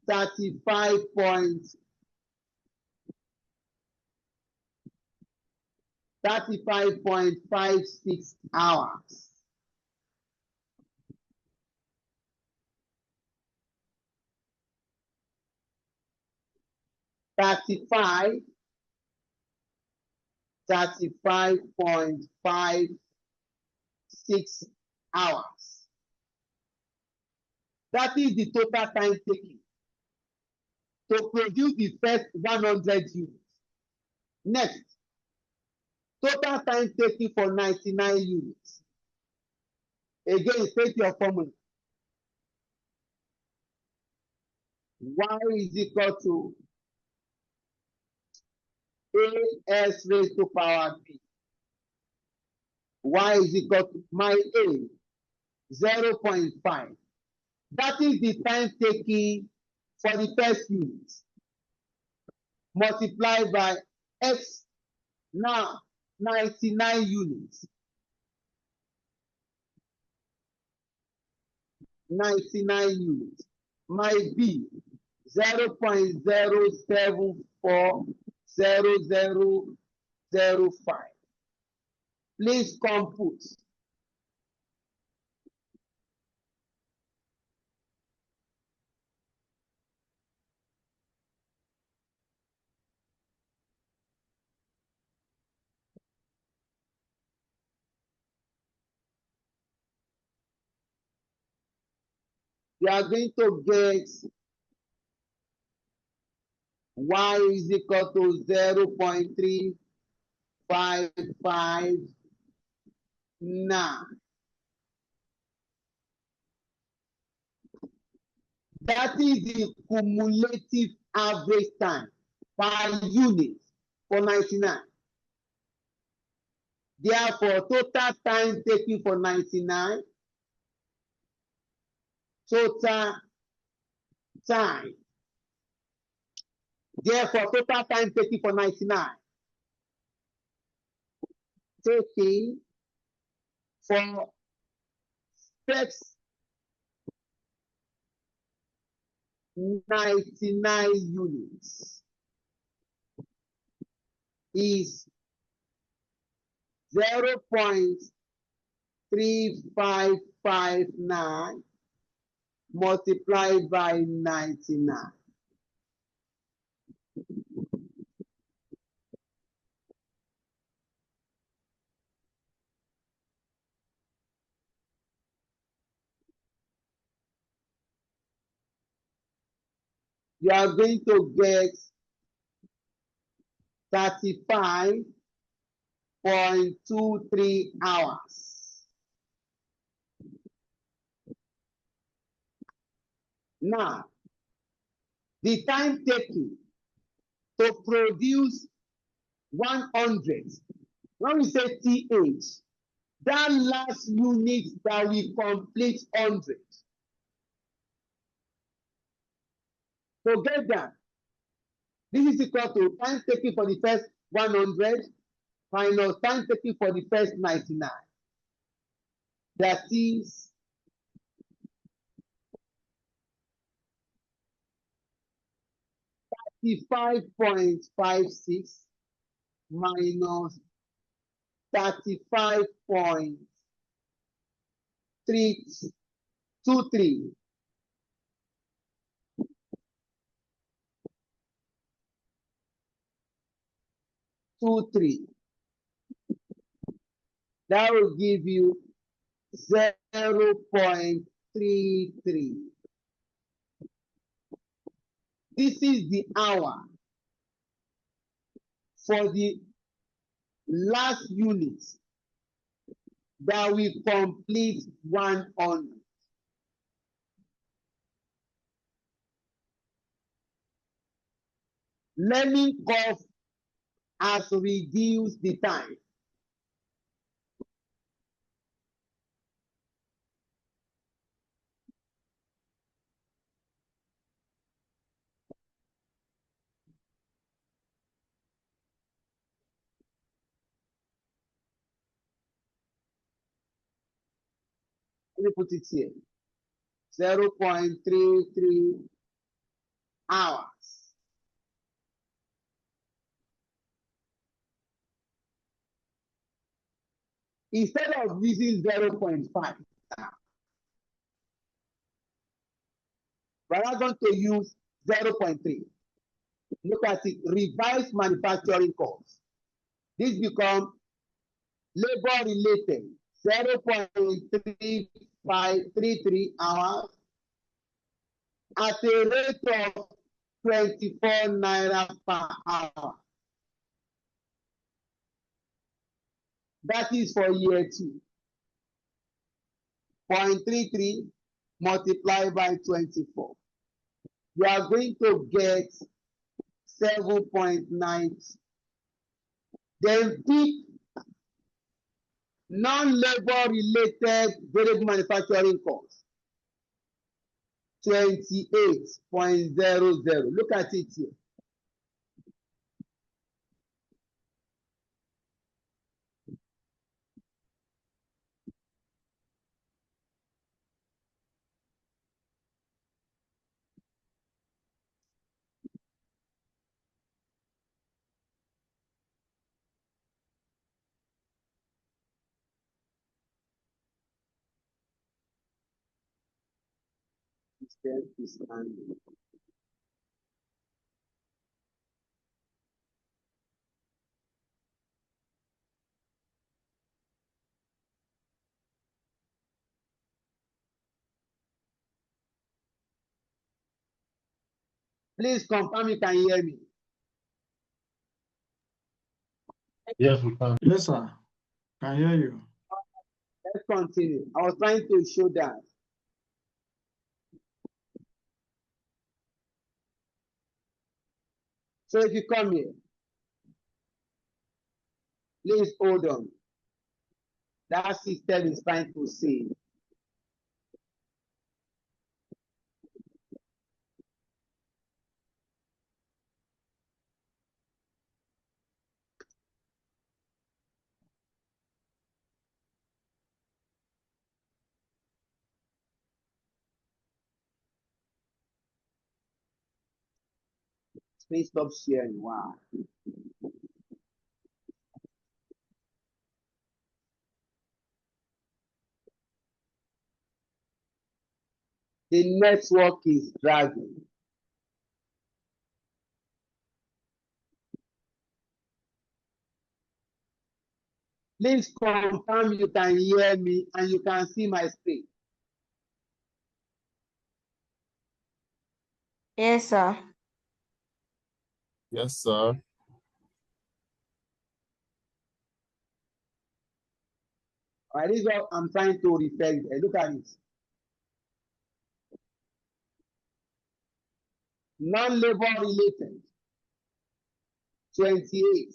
35.56 hours. Thirty-five 35.56 hours. That is the total time taken to produce the first 100 units. Next, Total time taken for 99 units. Again, state your formula. Y is equal to AS raised to power B. Y is equal to my A, 0.5. That is the time taken for the first unit. Multiplied by X, now 99 units. 99 units. My B, 0.0740005. Please compute. You are going to get Y is equal to 0.3559. That is the cumulative average time per unit for 99. Therefore, total time taken for 99, total time. Therefore, total time taken for 99, taking for first 99 units is 0.3559 multiplied by 99. You are going to get 35.23 hours. Now, the time taken to produce 100, when we say TH, that last unit that we complete 100. So get that. This is equal to time taken for the first 100 minus time taken for the first 99. That is 35.56 minus 35.323. That will give you 0.33. This is the hour for the last unit that we complete 100. Learning curve has reduced the time. Let me put it here. 0.33 hours. Instead of using 0.5, we're not going to use 0.3. Look at it, revised manufacturing costs. This becomes labor related, 0.3533 hours at a rate of 24 naira per hour. That is for year 2. 0.33 multiplied by 24. You are going to get 7.9. Then pick non-labor related variable manufacturing cost. 28.00. Look at it here. Please confirm you can hear me. Yes, we can. Yes, sir. Can hear you. Let's continue. I was trying to show that. So if you come here, please hold on. That system is trying to save. Please stop sharing. Wow. The network is dragging. Please confirm you can hear me and you can see my screen. Yes, sir. Yes, sir. All right, this is what I'm trying to refer you. Look at it. Non-labor related. 28.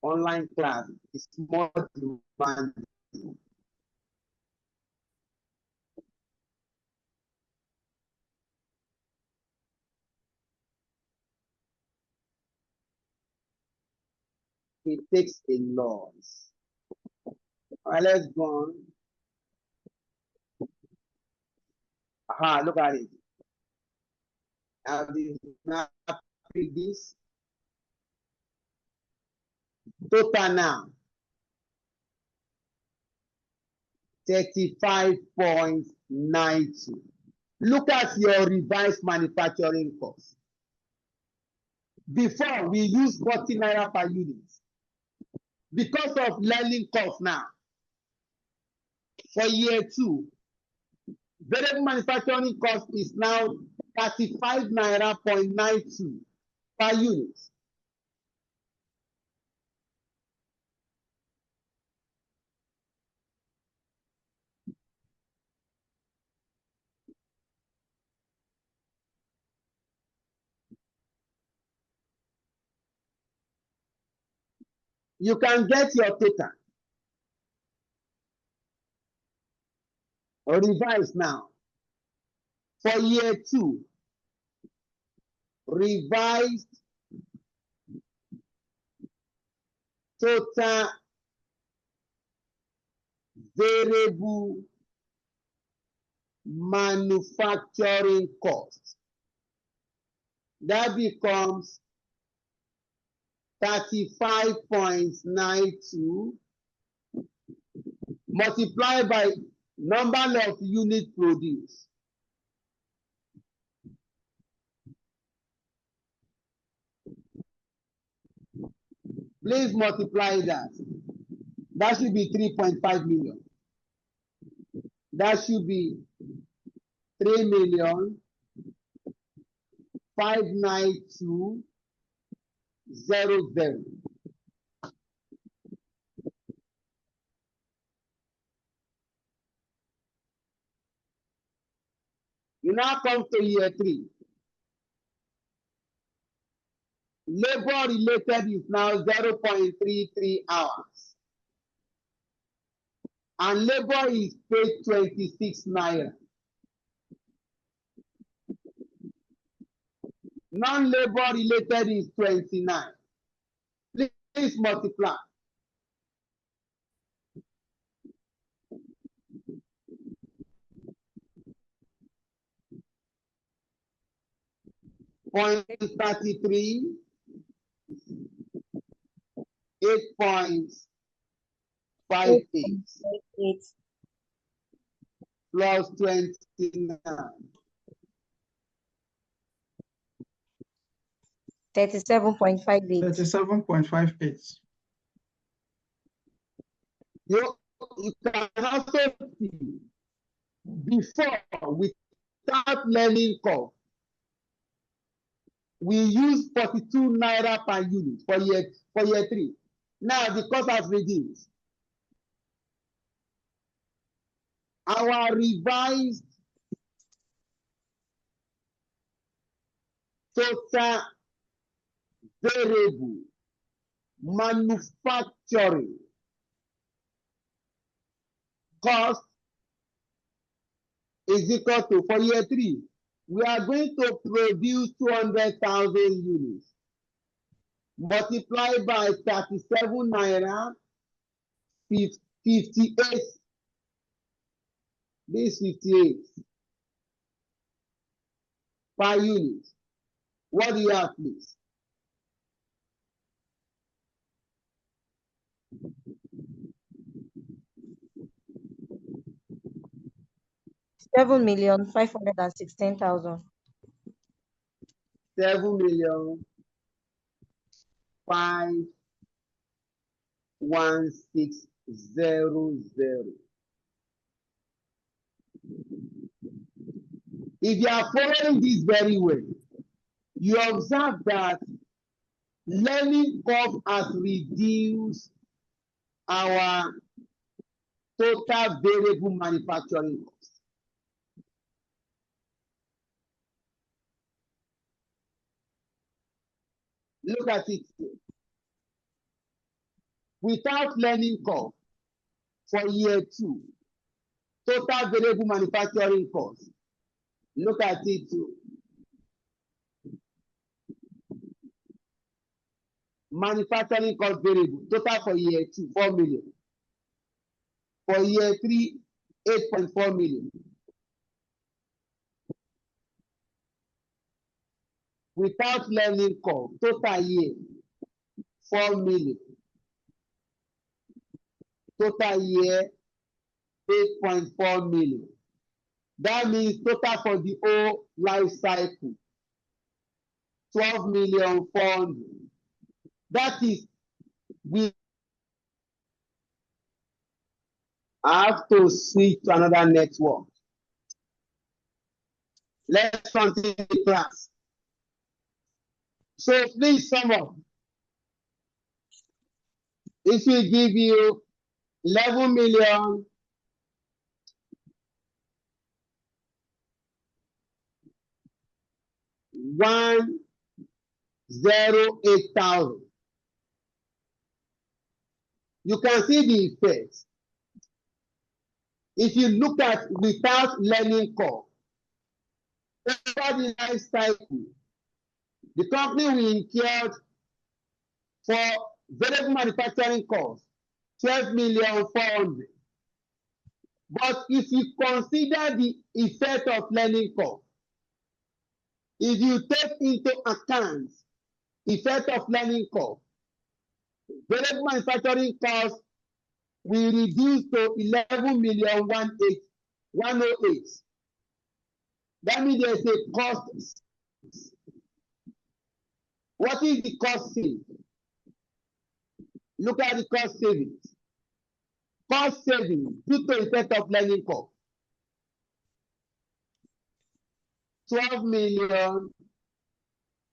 Online class is more demanding. It takes a lot. All right, let's go on. Aha, look at it. Now pick this. Total now. 35.92. Look at your revised manufacturing cost. Before we use 40 naira per unit. Because of learning cost now. For year 2, variable manufacturing cost is now 35 naira 0.92 per unit. You can get your total. Revise now. For year 2, revised total variable manufacturing cost. That becomes 35.92 multiplied by number of units produced. Please multiply that. That should be 3.5 million. That should be 3 million 59200. You now come to year 3. Labor related is now 0.33 hours. And labor is paid 26 naira. Non-labor related is 29. Please multiply. Point 33, 8.58 plus 29. 37.58. 37.58. You can also see before, without learning curve, we use 42 naira per unit for year 3. Now the cost has reduced. Our revised total variable manufacturing cost is equal to, for year 3, we are going to produce 200,000 units. Multiply by 37 naira, 58. This 58 per unit. What do you have, please? $7,516,000. 7,516,000. If you are following this very well, you observe that learning curve has reduced our total variable manufacturing cost. Look at it here. Without learning curve for year 2, total variable manufacturing cost. Look at it too. Manufacturing cost variable, total for year 2, 4 million. For year 3, 8.4 million. Without learning curve, total year, 4 million. Total year, 8.4 million. That means total for the whole life cycle, 12,400,000. That is, we have to switch to another network. Let's continue the class. So please sum up. If we give you 11 million, $108,000. You can see the effects. If you look at without learning curve, over the life cycle, the company will incur for variable manufacturing costs 12,400,000. But if you consider the effect of learning curve, if you take into account effect of learning curve, variable manufacturing costs will reduce to 11,108,000. That means there's a cost. What is the cost saving? Look at the cost savings. Cost savings due to effect of learning curve. 12,000,000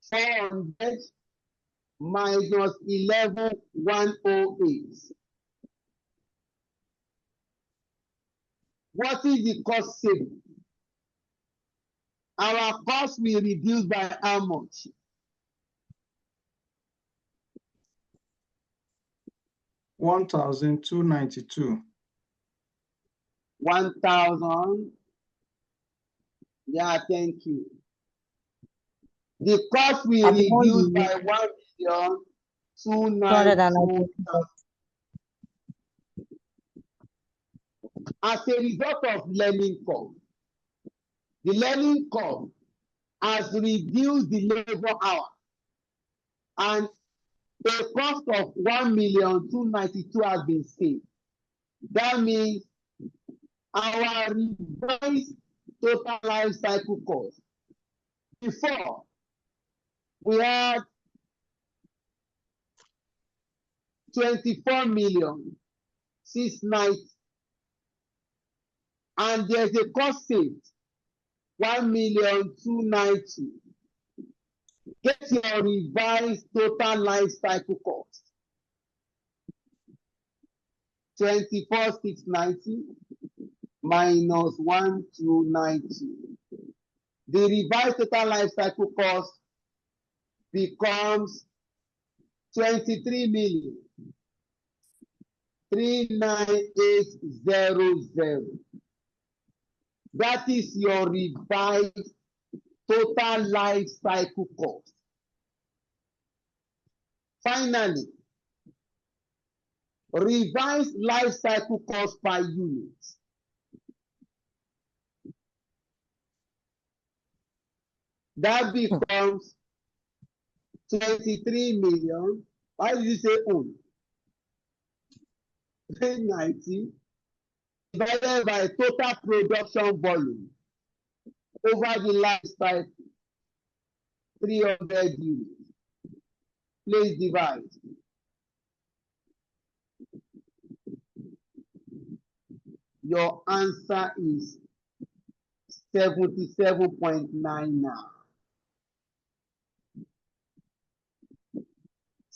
400 minus 11,108. What is the cost saving? Our cost will reduce by how much? 1,292. 1,000. Yeah, thank you. The cost will At the one reduce you by 1,292,000. 290. As a result of learning curve, the learning curve has reduced the labor hour, and a cost of 1,292,000 has been saved. That means our revised total life cycle cost. Before, we had 24,690,000, and there's a cost saved 1,290,000. Get your revised total life cycle cost. 24,690 minus 1,290. The revised total life cycle cost becomes 23,398,000. That is your revised total life cycle cost. Finally, revised life cycle cost per unit. That becomes 23 million. Why did you say own? 390 divided by total production volume over the life cycle, 300 units. Please divide. Your answer is 77.99.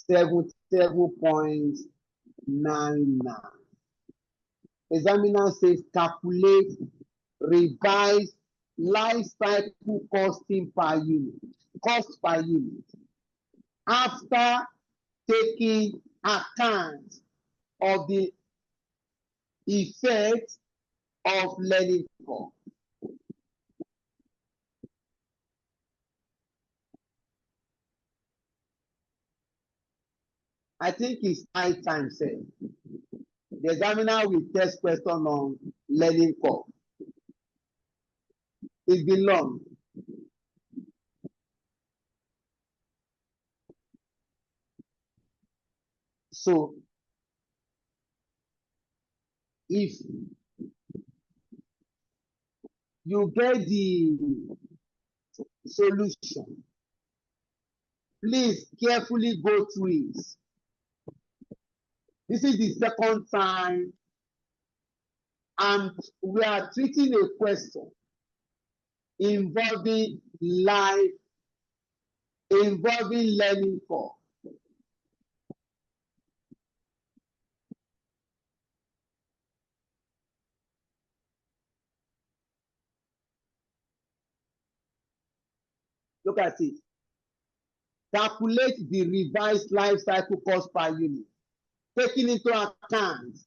77.99. Examiner says calculate revised life cycle costing per unit, cost per unit, after taking account of the effect of learning curve. I think it's high time, sir. The examiner will test question on learning curve. It's been long. So, if you get the solution, please carefully go through it. This is the second time, and we are treating a question involving life, involving learning curve. Look at it. Calculate the revised life cycle cost per unit, taking into account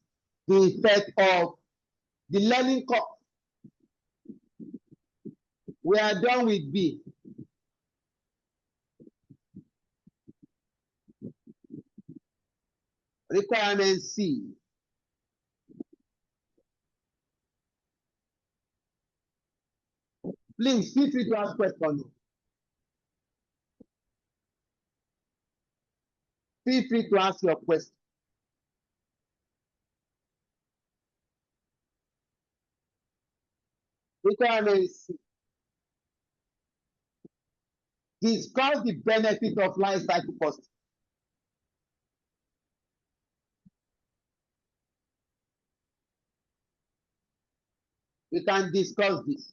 the effect of the learning curve. We are done with B. Requirement C. Please feel free to ask questions. Feel free to ask your question. Requirement C. Discuss the benefit of life cycle cost. We can discuss this.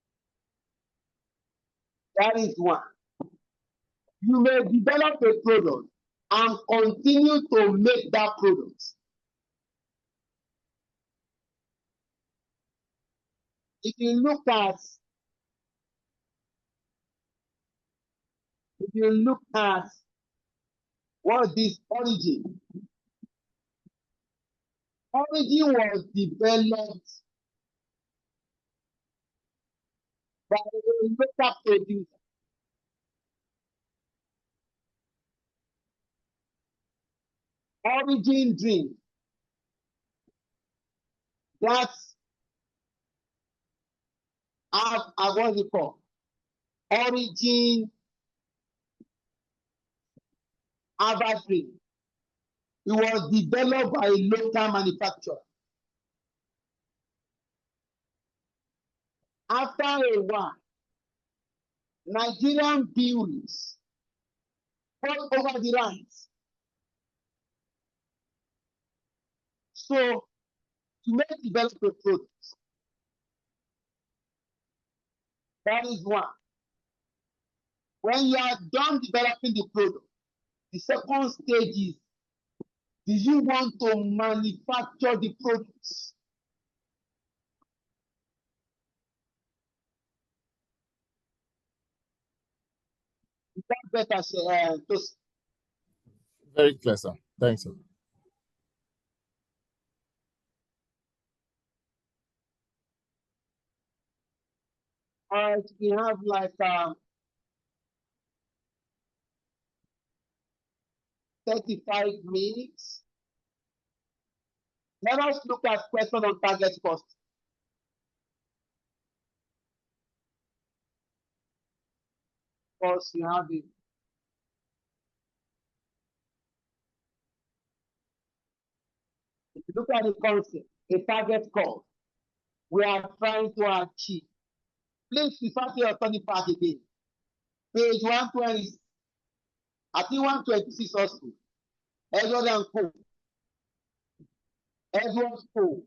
That is one. You may develop a product and continue to make that product. If you look at what is origin? Origin was developed by a local producer. Origin drink. That's what's it called? Origin Harvard drink. It was developed by a local manufacturer. After a while, Nigerian breweries all over the lines. So you may develop a product. That is one. When you are done developing the product, the second stage is, do you want to manufacture the products? Is that better, Tosin? Very clear, sir. Thanks, sir. All right, we have like 35 minutes. Let us look at question on target cost. Of course, you have it. If you look at the concept, a target cost, we are trying to achieve. Please refer to your turning back again. Page 120, I think 126 also. Edward and Co. Edward Co.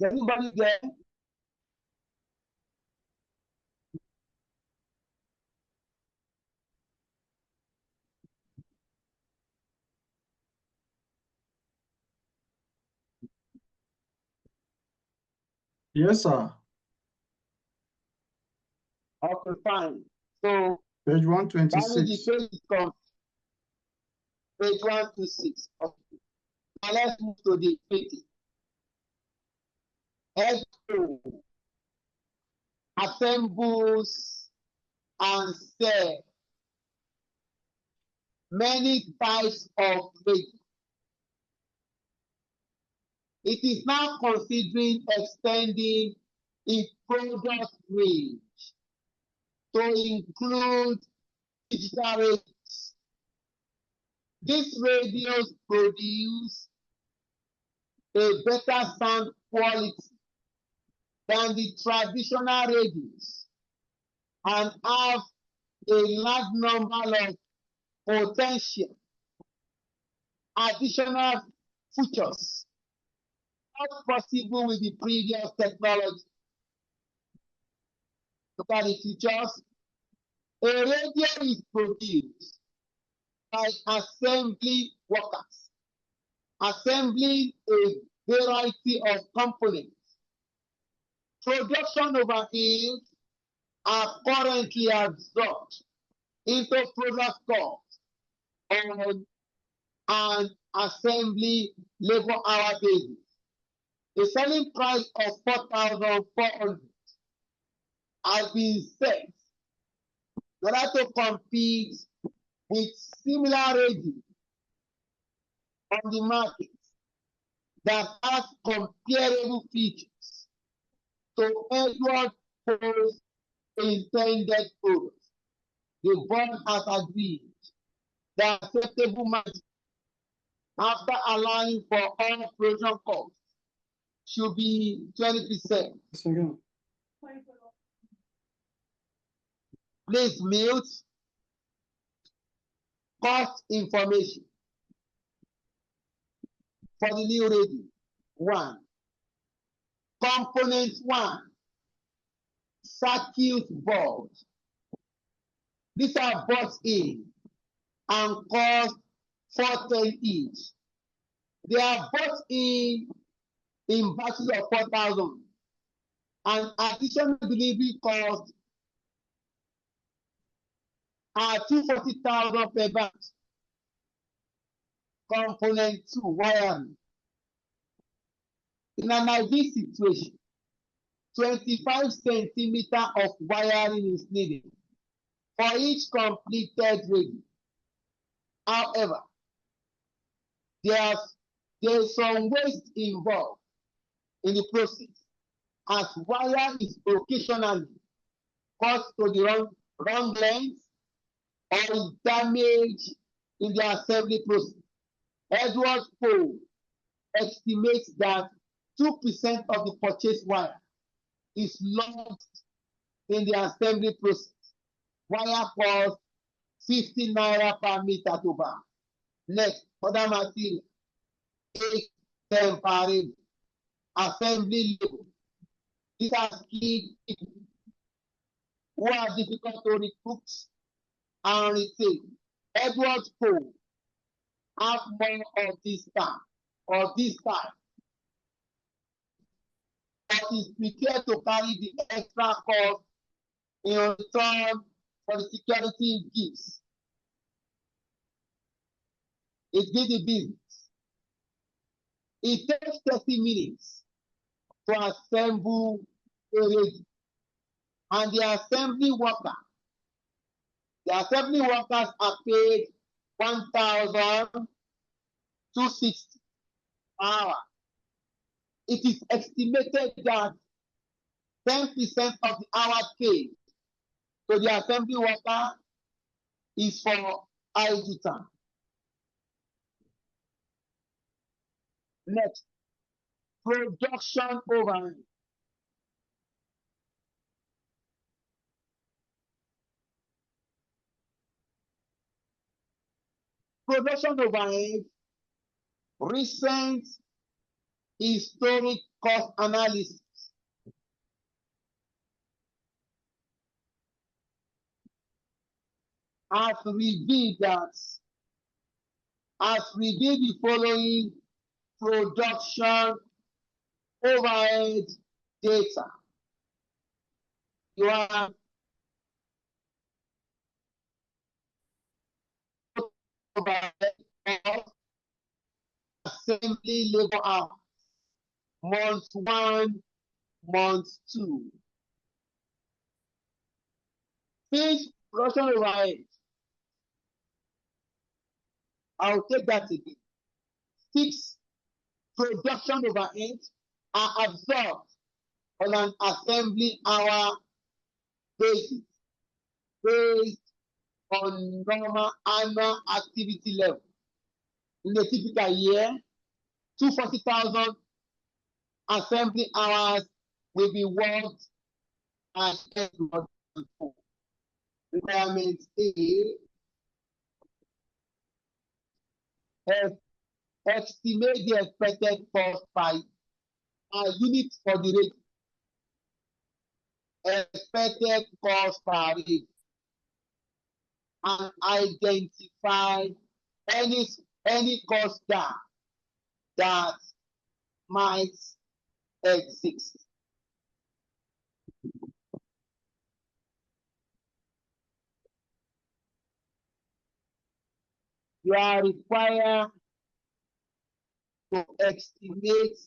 Is anybody there? Yes, sir. Okay, fine. So Page that means 126. the page is complete. Page 126. Okay. Now let's move to the meeting. Expo assembles and sells many types of radio. It is now considering extending its product range to include digital radios. These radios produce a better sound quality than the traditional radios and have a large number of potential additional features not possible with the previous technology. Look at the features. A radio is produced by assembly workers, assembling a variety of components. Production overheads are currently absorbed into product cost on an assembly labor hour basis. The selling price of 4,400 has been set in order to compete with similar radios on the market that have comparable features. to Edward Poe's intended product. The board has agreed that acceptable margin after allowing for all production costs should be 20%. Second. Please mute cost information for the new ready. 1. Component 1. Circuit board. These are bought in and cost 410 each. They are bought in batches of 4,000 and additional delivery cost are 240,000 per batch. Component 2, wiring. In an ideal situation, 25 centimeters of wiring is needed for each completed rig. However, there's some waste involved in the process, as wire is occasionally cut to the wrong length or is damaged in the assembly process. Edward Poe estimates that 2% of the purchased wire is lost in the assembly process. Wire costs 50 naira per meter to buy. Next, other material, 8 per rig. Assembly labor. These are key people who are difficult to recruit and retain. Edward Poe have more of this time but is prepared to carry the extra cost in return for the security it gives. It gives the business. It takes 30 minutes to assemble a rig, and the assembly workers are paid 1,260 per hour. It is estimated that 10% of the hour paid to the assembly worker is for idle time. Next, production overhead. Production overhead, recent historic cost analysis has revealed the following production overhead data. You have overhead cost, assembly labor hours, month 1, month 2. Fixed production overhead. I'll take that again. Fixed production overhead are absorbed on an assembly hour basis based on normal annual activity level. In a typical year, 240,000 assembly hours will be worked as Edward Poe. Requirement A, estimate the expected cost by unit for the rate. Expected cost per rate, and identify any cost that might exist. You are required to estimate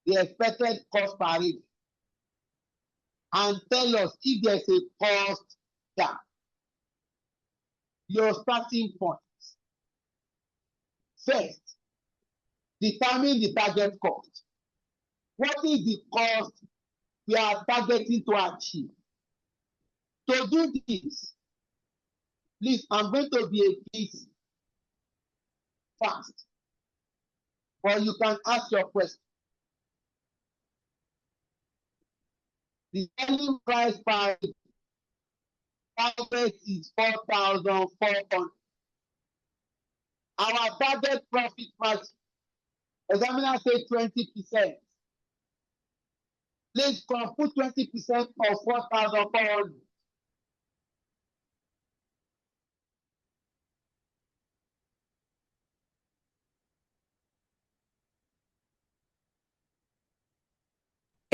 the expected cost per rate and tell us if there's a cost gap. Your starting point. First, determine the target cost. What is the cost we are targeting to achieve. To do this, please, I'm going to be a bit fast, or you can ask your question. The selling price per target is 4,400. Our target profit margin, examiner say 20%. Please come put 20% of 4,400.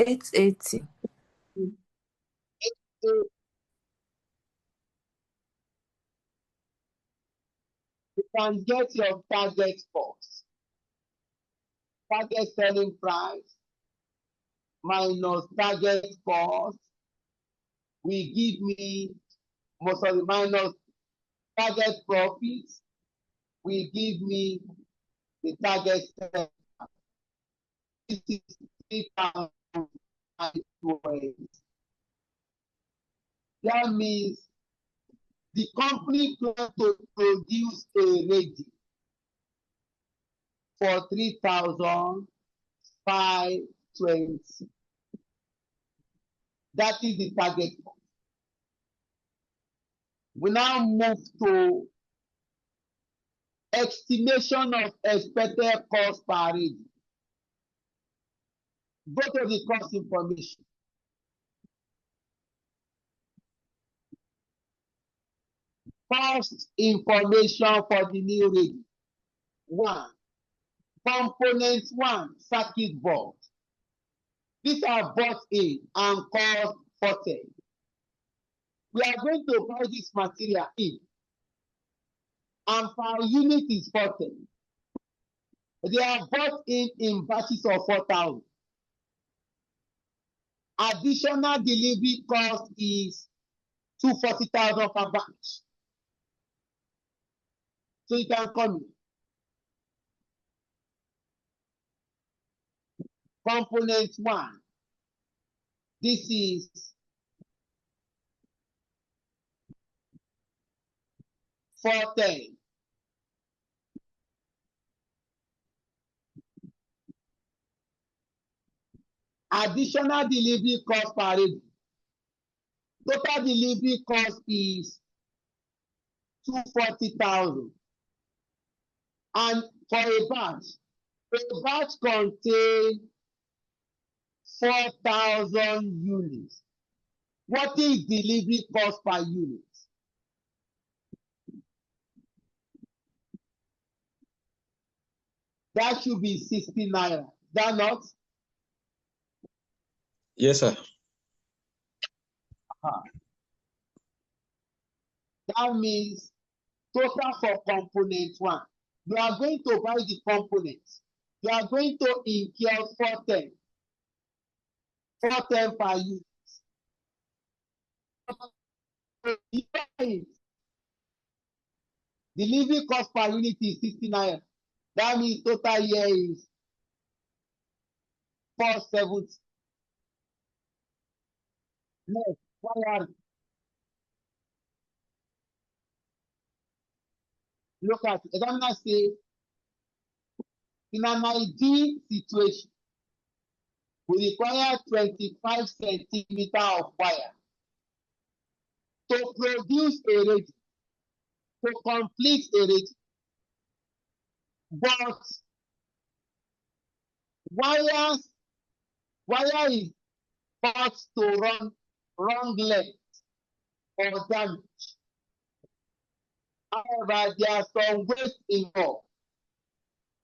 $880. You can get your target cost. Target selling price minus target cost will give me most of the minus target profits will give me the target selling price. This is 3,020. That means the company plans to produce a ready for 3,520. That is the target. We now move to estimation of expected cost per ready. Go to the cost information. Cost information for the new ready. 1. Component 1, circuit board. These are bought in and cost 40. We are going to buy this material in, and per unit is 40. They are bought in batches of 4,000. Additional delivery cost is 240,000 per batch. So you can come in. Component 1. This is 410. Additional delivery cost per ready. Total delivery cost is 240,000. And for a batch contains 4,000 units. What is delivery cost per unit? That should be 60 naira. That not? Yes, sir. That means total for component 1. You are going to buy the components. You are going to incur 410. 410 per unit. Delivery cost per unit is 69. That means total year is 470. Next, why look at it. Examiner say, in an ideal situation, we require 25 centimeters of wire to produce a ready, to complete a ready. But wire is thought to run wrong length or damage. However, there are some waste involved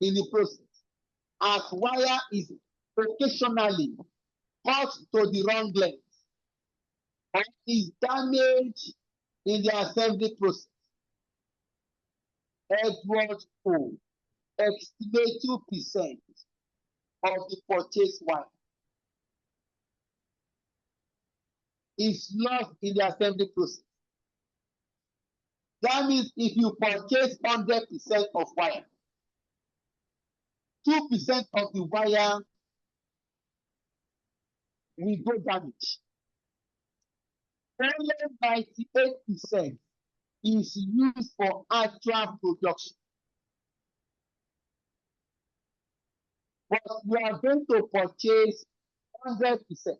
in the process, as wire is occasionally cut to the wrong length and is damaged in the assembly process. Edward O. Estimate 2% of the purchase wire is lost in the assembly process. That means if you purchase 100% of wire, 2% of the wire will go damage. Only 98% is used for actual production. But you are going to purchase 100%.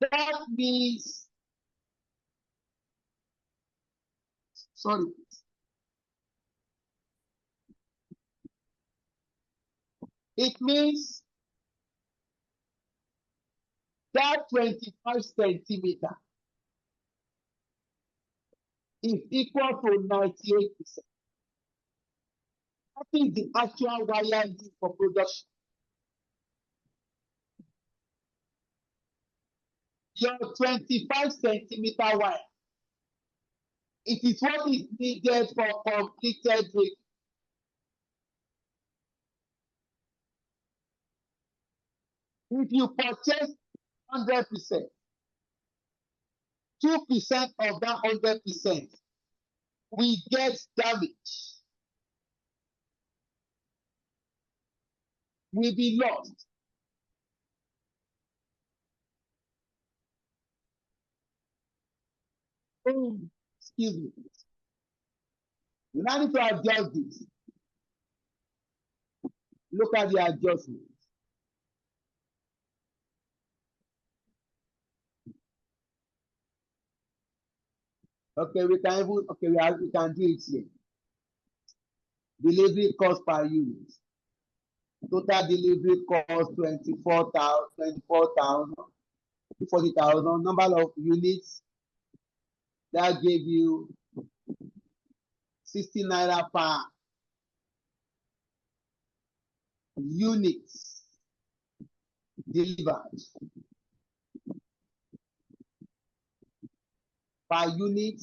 That means, sorry, it means that 25 centimeter is equal to 98%. That is the actual wire used for production. Your 25 centimeter wire, it is what is needed for completed break. If you purchase 100%, 2% of that 100% will get damage, will be lost. Oh, excuse me. You now need to adjust this. Look at the adjustment. Okay, we can even, okay, we can do it here. Delivery cost per unit. Total delivery cost 24,000, 40,000. Number of units, that gave you 60 naira per unit delivered. Per unit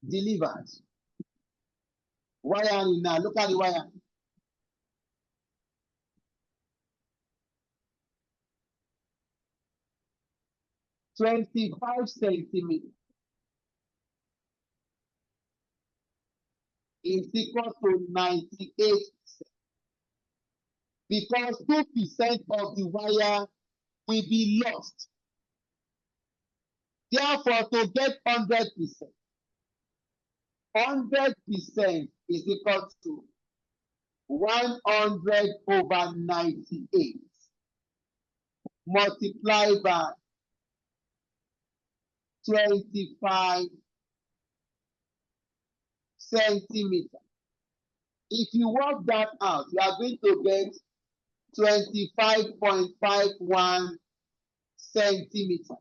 delivered. Wiring now, look at the wire. "25 centimeters is equal to 98%, because 2% of the wire will be lost. Therefore, to get 100%, 100% is equal to 100 over 98 multiplied by 25 centimeters. If you work that out, you are going to get 25.51 centimeters.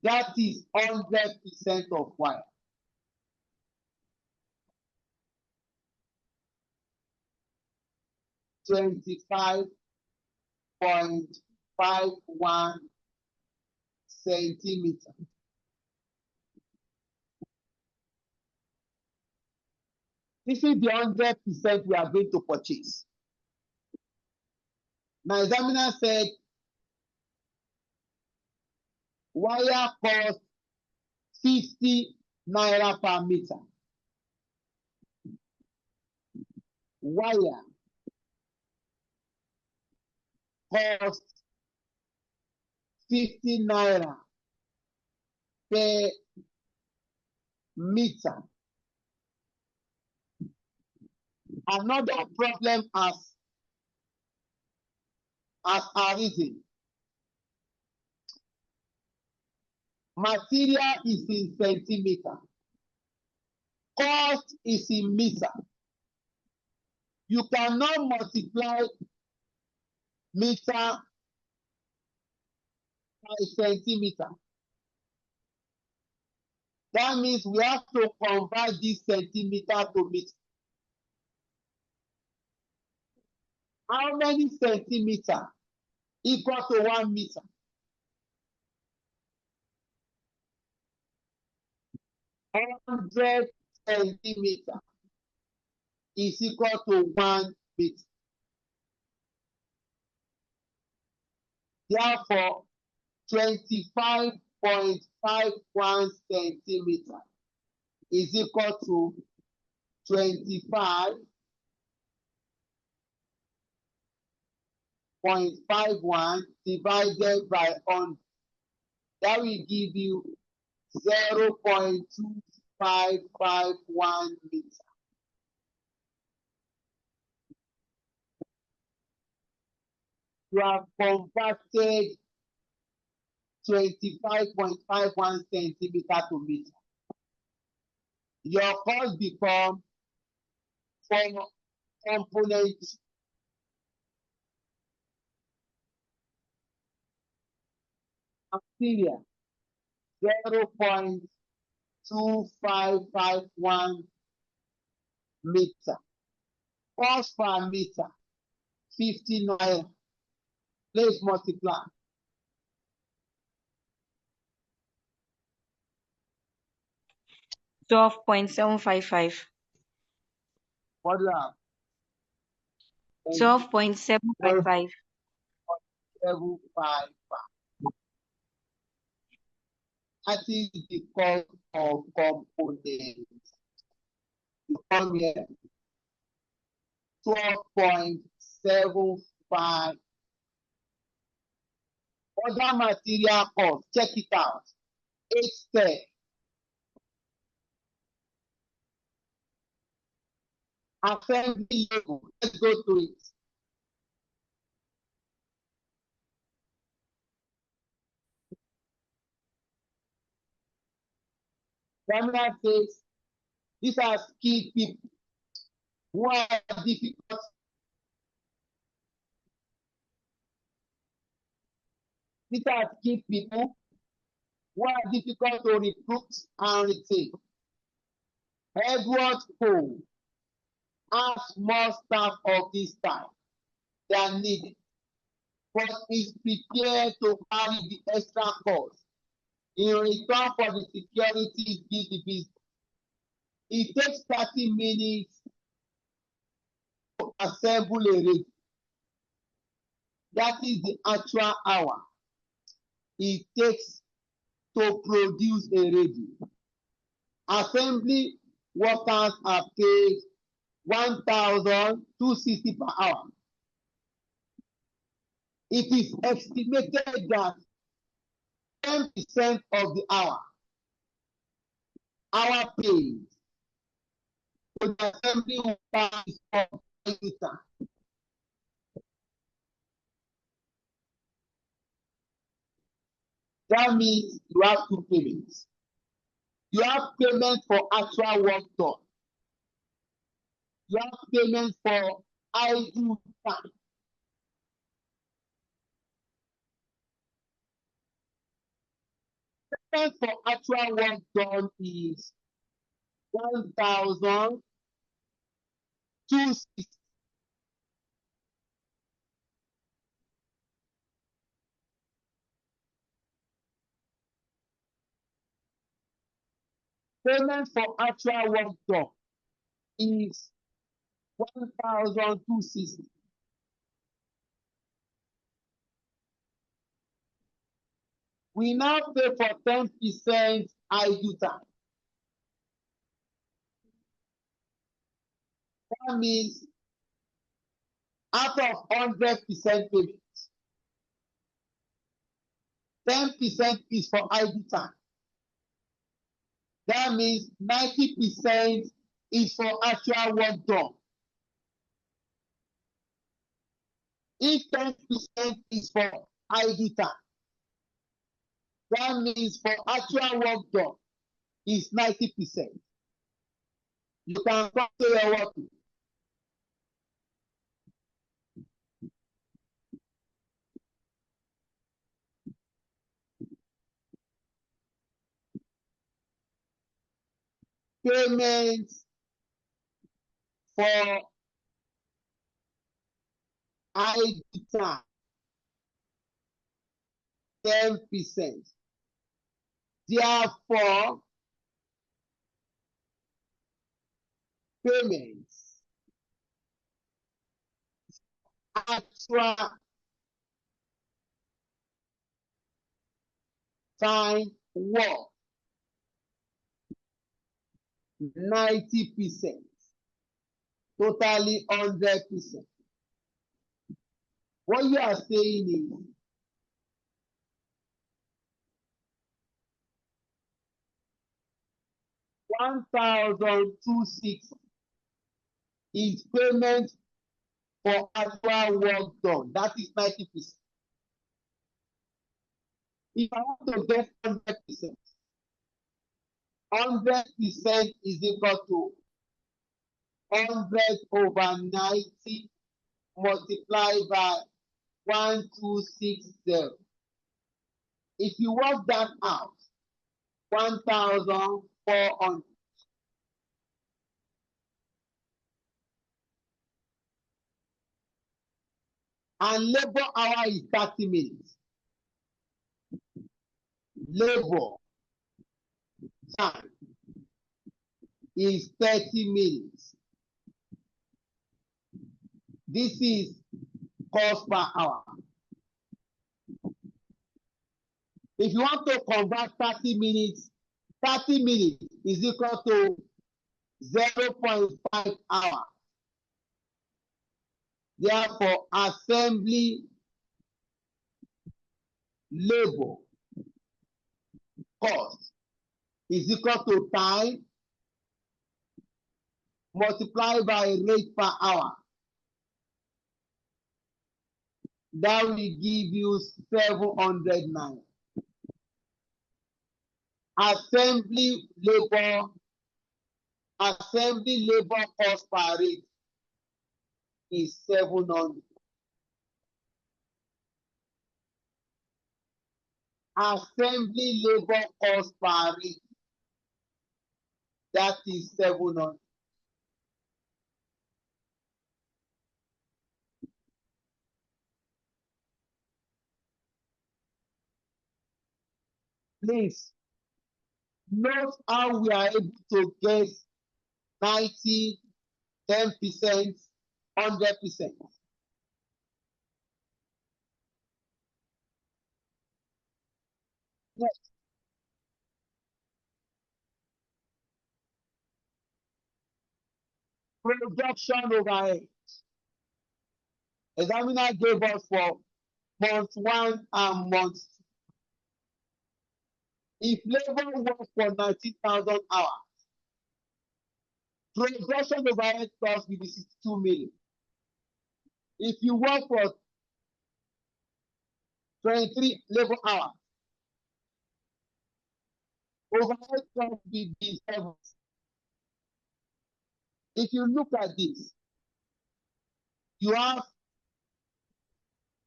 That is 100% of wire. "25.51 centimeters. This is the 100% we are going to purchase. My examiner said wire cost 50 naira per meter. Wire cost 50 naira per meter. Another problem has arisen. Material is in centimeter. Cost is in meter. You cannot multiply meter by centimeter. That means we have to convert this centimeter to meter. How many centimeter equal to 1 meter? 100 centimeter is equal to 1 meter. Therefore, 25.51 centimeter is equal to 25 0.51 divided by 100. That will give you 0.2551 meters. You have converted 25.51 centimeter to meter. Your cost become for component material 0.2551 meter. Cost per meter 50 naira. Let's multiply. $12.755. What do you have? 12.755. 755. That is the cost of components. You come here. 12.75. Other material cost, check it out. 810. Assembly level. Let's go to it. Formula says these are skilled people who are difficult. These are skilled people who are difficult to recruit and retain. Edward Cole has more staff of this type than needed, but is prepared to carry the extra cost in return for the security it gives the business. It takes 30 minutes to assemble a radio. That is the actual hour it takes to produce a radio. Assembly workers are paid 1,260 per hour. It is estimated that 10% of the hour paid to the assembly workers is for register. That means you have two payments. You have payment for actual work done. You have payment for idle time. Payment for actual work done is 1,260. Payment for actual work done is 1,260. We now pay for 10% idle time. That means out of 100% payment, 10% is for idle time. That means 90% is for actual work done. If 10% is for idle time, that means for actual work done is 90%. You can come to your work. Payments for idle time, 10%. Therefore, payments actual time work 90%, totally 100%. What you are saying is 1,026 is payment for actual work done. That is 90%. If I want to get 100%, 100% is equal to 100 over 90 multiplied by 1260. If you work that out, 1,400. And labor hour is 30 minutes. Labor time is 30 minutes. This is cost per hour. If you want to convert 30 minutes is equal to 0.5 hours. Therefore, assembly labor cost is equal to time multiplied by rate per hour. That will give you 700 naira. Assembly labor cost per rate is 700. Assembly labor cost per rate, that is 700. Please note how we are able to get 90, 10%, 100%. Next, production overhead. Examiner gave us for month 1 and month 2. If labor works for 19,000 hours, production overhead cost will be 62 million. If you work for 23 labor hours, overhead cost will be 7. If you look at this, you have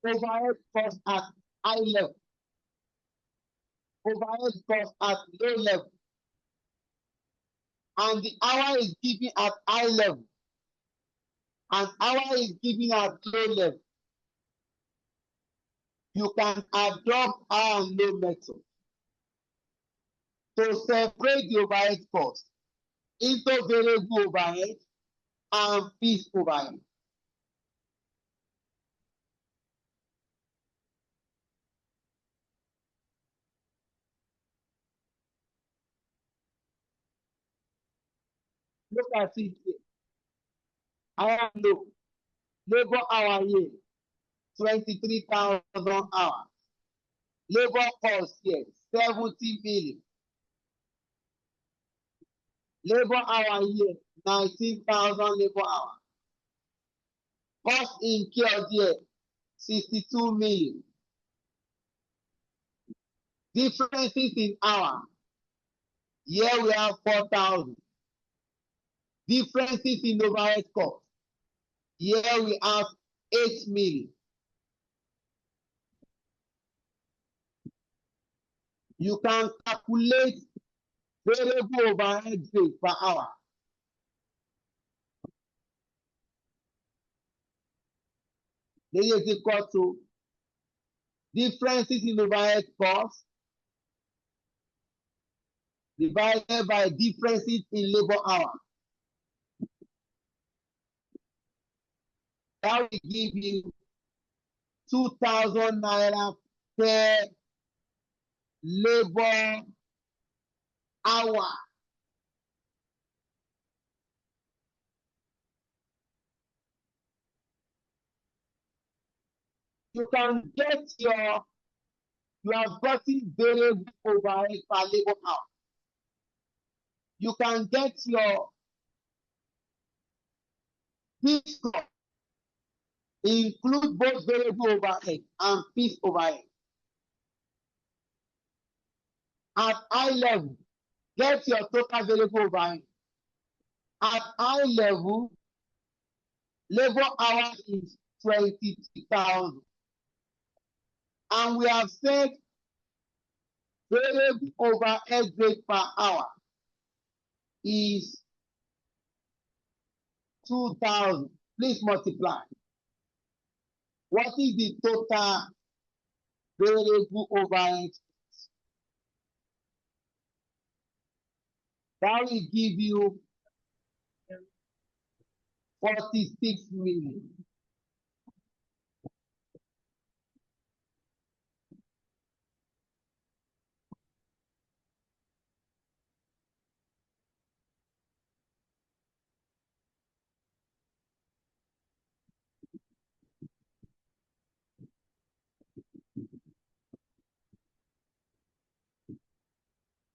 overhead cost at high level, overhead cost at low level, and the hour is given at high level, and hour is given at low level. You can adopt high and low method to separate the overhead cost into variable overhead and fixed overhead. Look at it here. High and low. Labor hour here, 23,000 hours. Labor cost here, 70 million. Labor hour here, 19,000 labor hour. Cost incurred here, 62 million. Differences in hour. Here we have 4,000. Differences in overhead cost. Here we have 8 million. You can calculate variable overhead rate per hour. This is equal to differences in overhead cost divided by differences in labor hour. That will give you 2,000 naira per labor hour. You can get you have gotten variable overhead per labor hour. You can get your fixed cost, include both variable overhead and fixed overhead. At high level, get your total variable overhead. At high level, labor hour is 23,000. And we have said variable overhead rate per hour is 2,000. Please multiply. What is the total variable overhead? That will give you 46 million.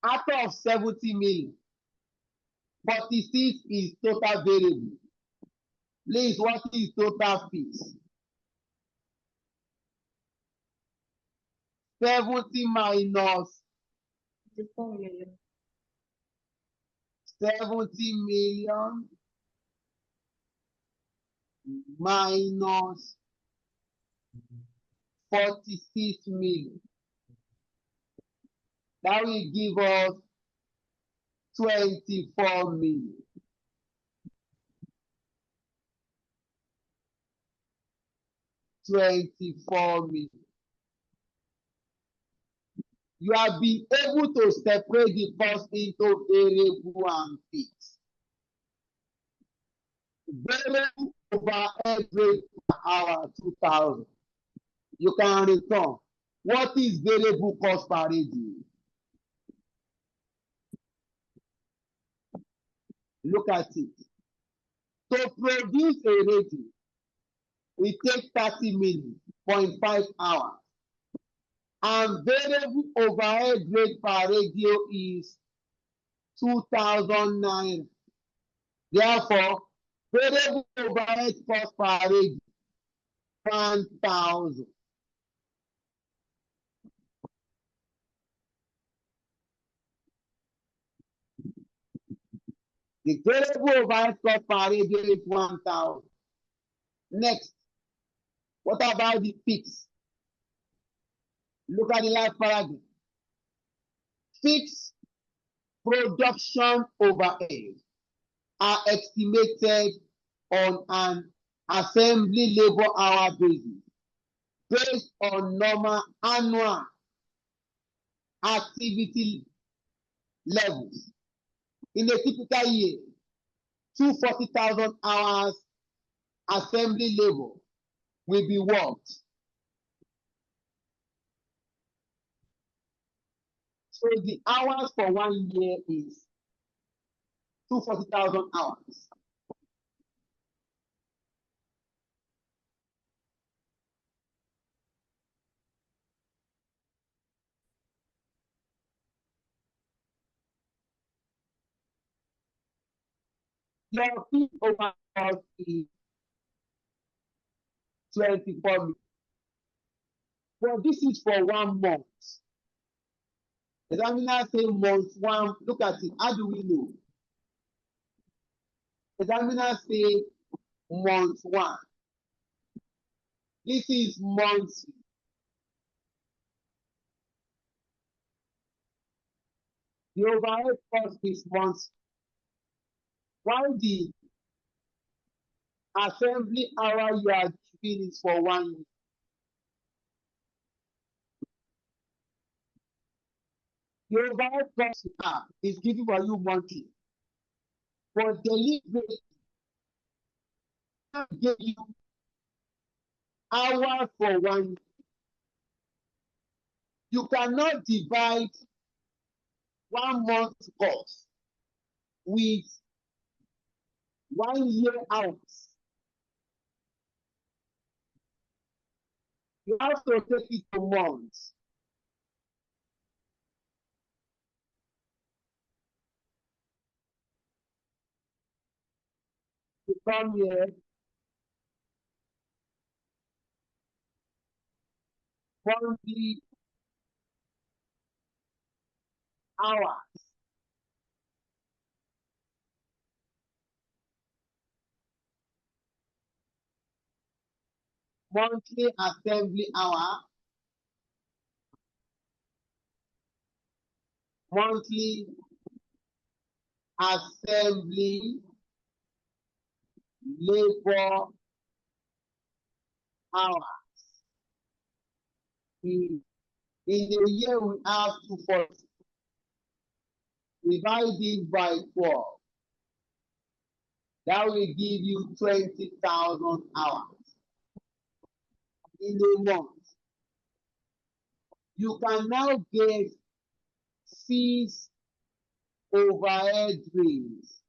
Out of 70 million, 46 is total variable. Please, what is total fees? 70 minus 70 million minus 46 million. That will give us 24 million. 24 million. You have been able to separate the cost into variable and fixed. Variable overhead rate per hour 2,000. You can return. What is variable cost per radio? Look at it. To produce a radio, it takes 30 minutes, 0.5 hours. And variable overhead rate per radio is 2,009. Therefore, variable overhead cost per radio 1,000. The variable overhead cost per radio is 1,000. Next, what about the fixed? Look at the last paragraph. Fixed production overhead are estimated on an assembly labor hour basis based on normal annual activity levels. In a typical year, 240,000 hours assembly labor will be worked. So the hours for 1 year is 240,000 hours. Your fee over cost is 24 million. But this is for 1 month. Examiner say month 1. Look at it. How do we know? Examiner say month 1. This is monthly. The overhead cost is monthly. While the assembly hour you are giving is for 1 year. The overhead cost is given for you monthly. For delivery, I give you hours for 1 year. You cannot divide 1 month cost with 1 year hours. You have to take it to months. You come here, monthly hours. Monthly assembly hour, monthly assembly labor hour. In a year, we have 240. Divide it by 12. That will give you 20,000 hours in a month. You can now get fees overhead rates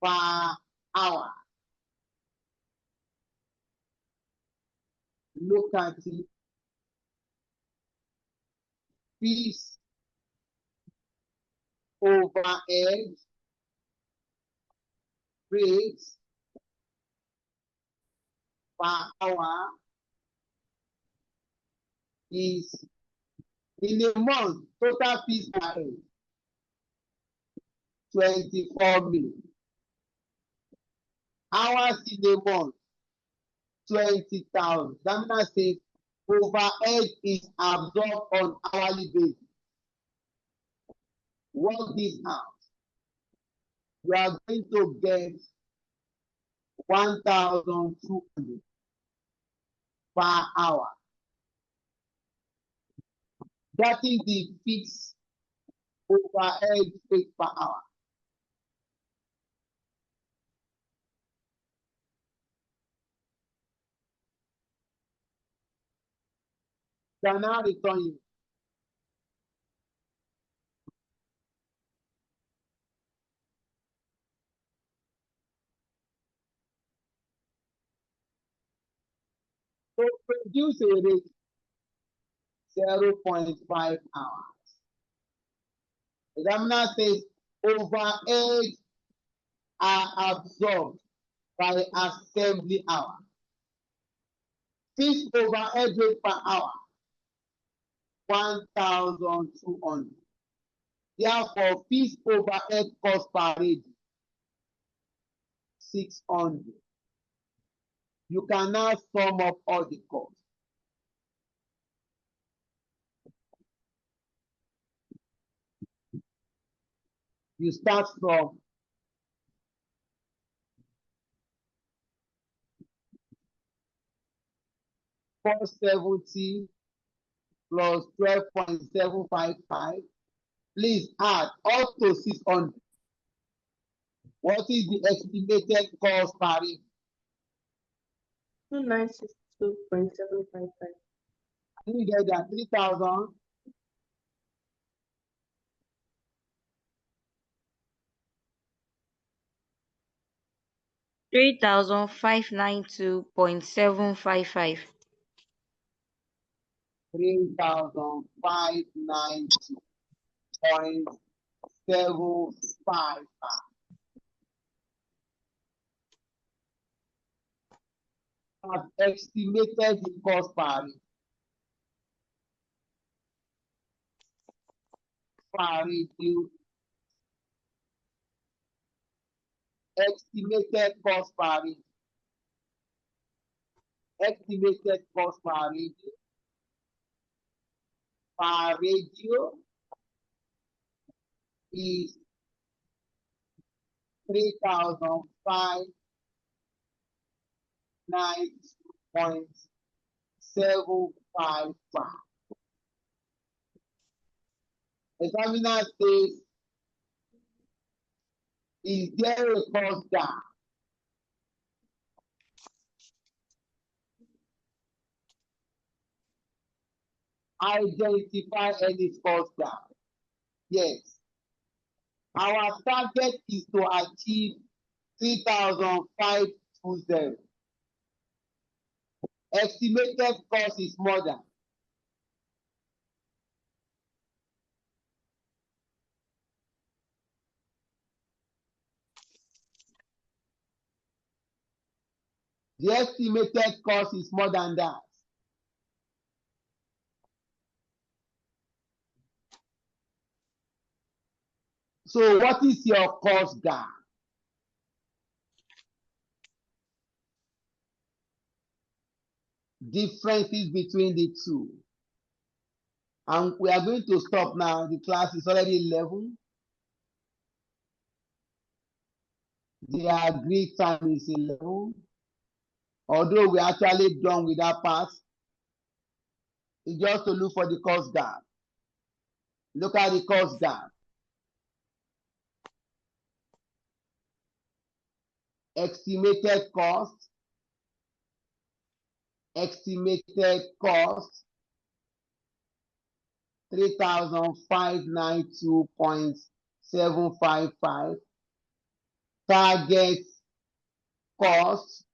per hour. Look at it. Fees overhead rates per hour is in a month, total fees per head, 24 million. Hours in a month, 20,000. That says overhead is absorbed on hourly basis. Work this out. You are going to get 1,200 per hour. That is the fixed overhead rate per hour. Can now return you. To produce a rate 0.5 hours. Examiner says overhead are absorbed by assembly hour. Fixed overhead rate per hour, 1,200. Therefore, fixed overhead cost per rate, 600. You can now sum up all the costs. You start from 470 plus 12.755. Please add up to 600. What is the estimated cost per rate? 2962.755. Can you get that? 3,000. 3,592.755. 3,592.755. I've estimated the cost per review. Estimated cost per review. Estimated cost per review. Per radio is 3,592.755. Examiner says, is there a cost gap? Identify any cost gap. Yes. Our target is to achieve 3,520. Estimated cost is more than. The estimated cost is more than that. So what is your cost gap? Differences between the two. And we are going to stop now. The class is already 11. The agreed time is 11. Although we're actually done with that part, it's just to look for the cost gap. Look at the cost gap. Estimated cost, 3,592.755. Target cost,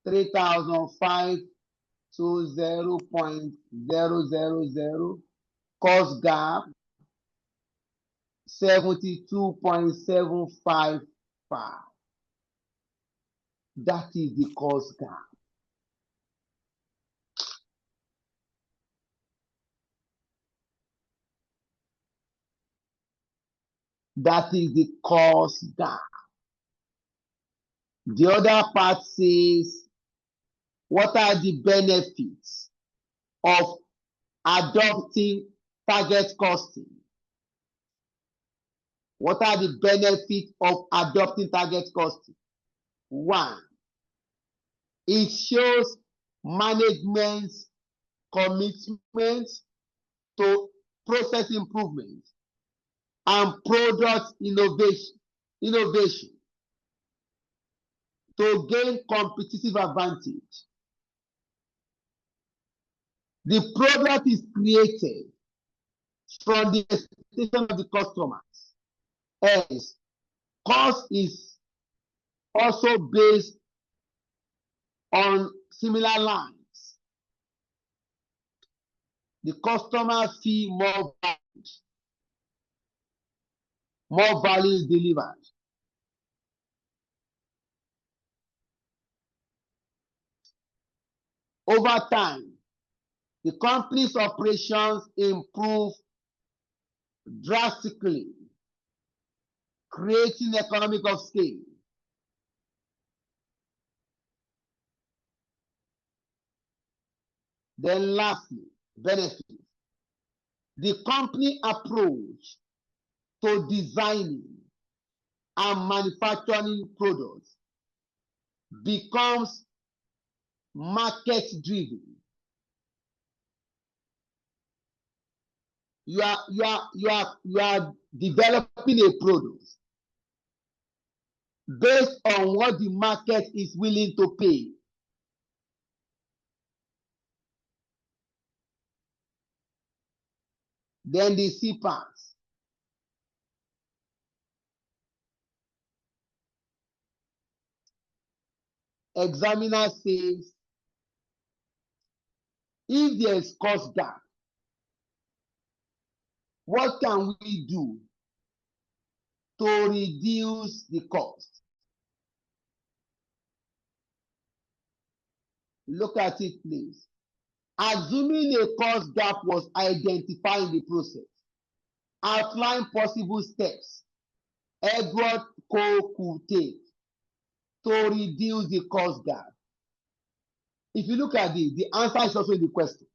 3,520.000. Cost gap, 72.755. That is the cost gap. That is the cost gap. The other part says, what are the benefits of adopting target costing? What are the benefits of adopting target costing? One, it shows management's commitment to process improvement and product innovation to gain competitive advantage. The product is created from the expectation of the customers. As cost is also based on similar lines. The customer feel more value is delivered. Over time, the company's operations improve drastically, creating economic of scale. Then lastly, benefits. The company approach to designing and manufacturing products becomes market driven. You are developing a product based on what the market is willing to pay. Then the C parts. Examiner says, if there is cost gap, what can we do to reduce the cost? Look at it, please. Assuming a cost gap was identified in the process, outline possible steps Edward Co. could take to reduce the cost gap. If you look at this, the answer is also in the question.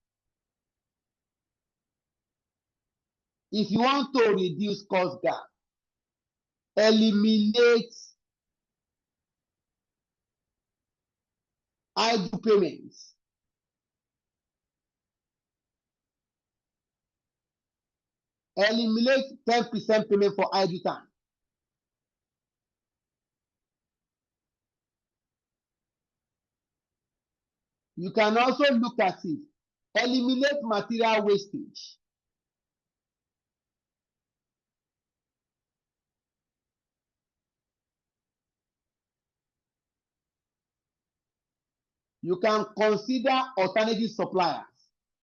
If you want to reduce cost gap, eliminate idle payments. Eliminate 10% payment for idle time. You can also look at it. Eliminate material wastage. You can consider alternative suppliers.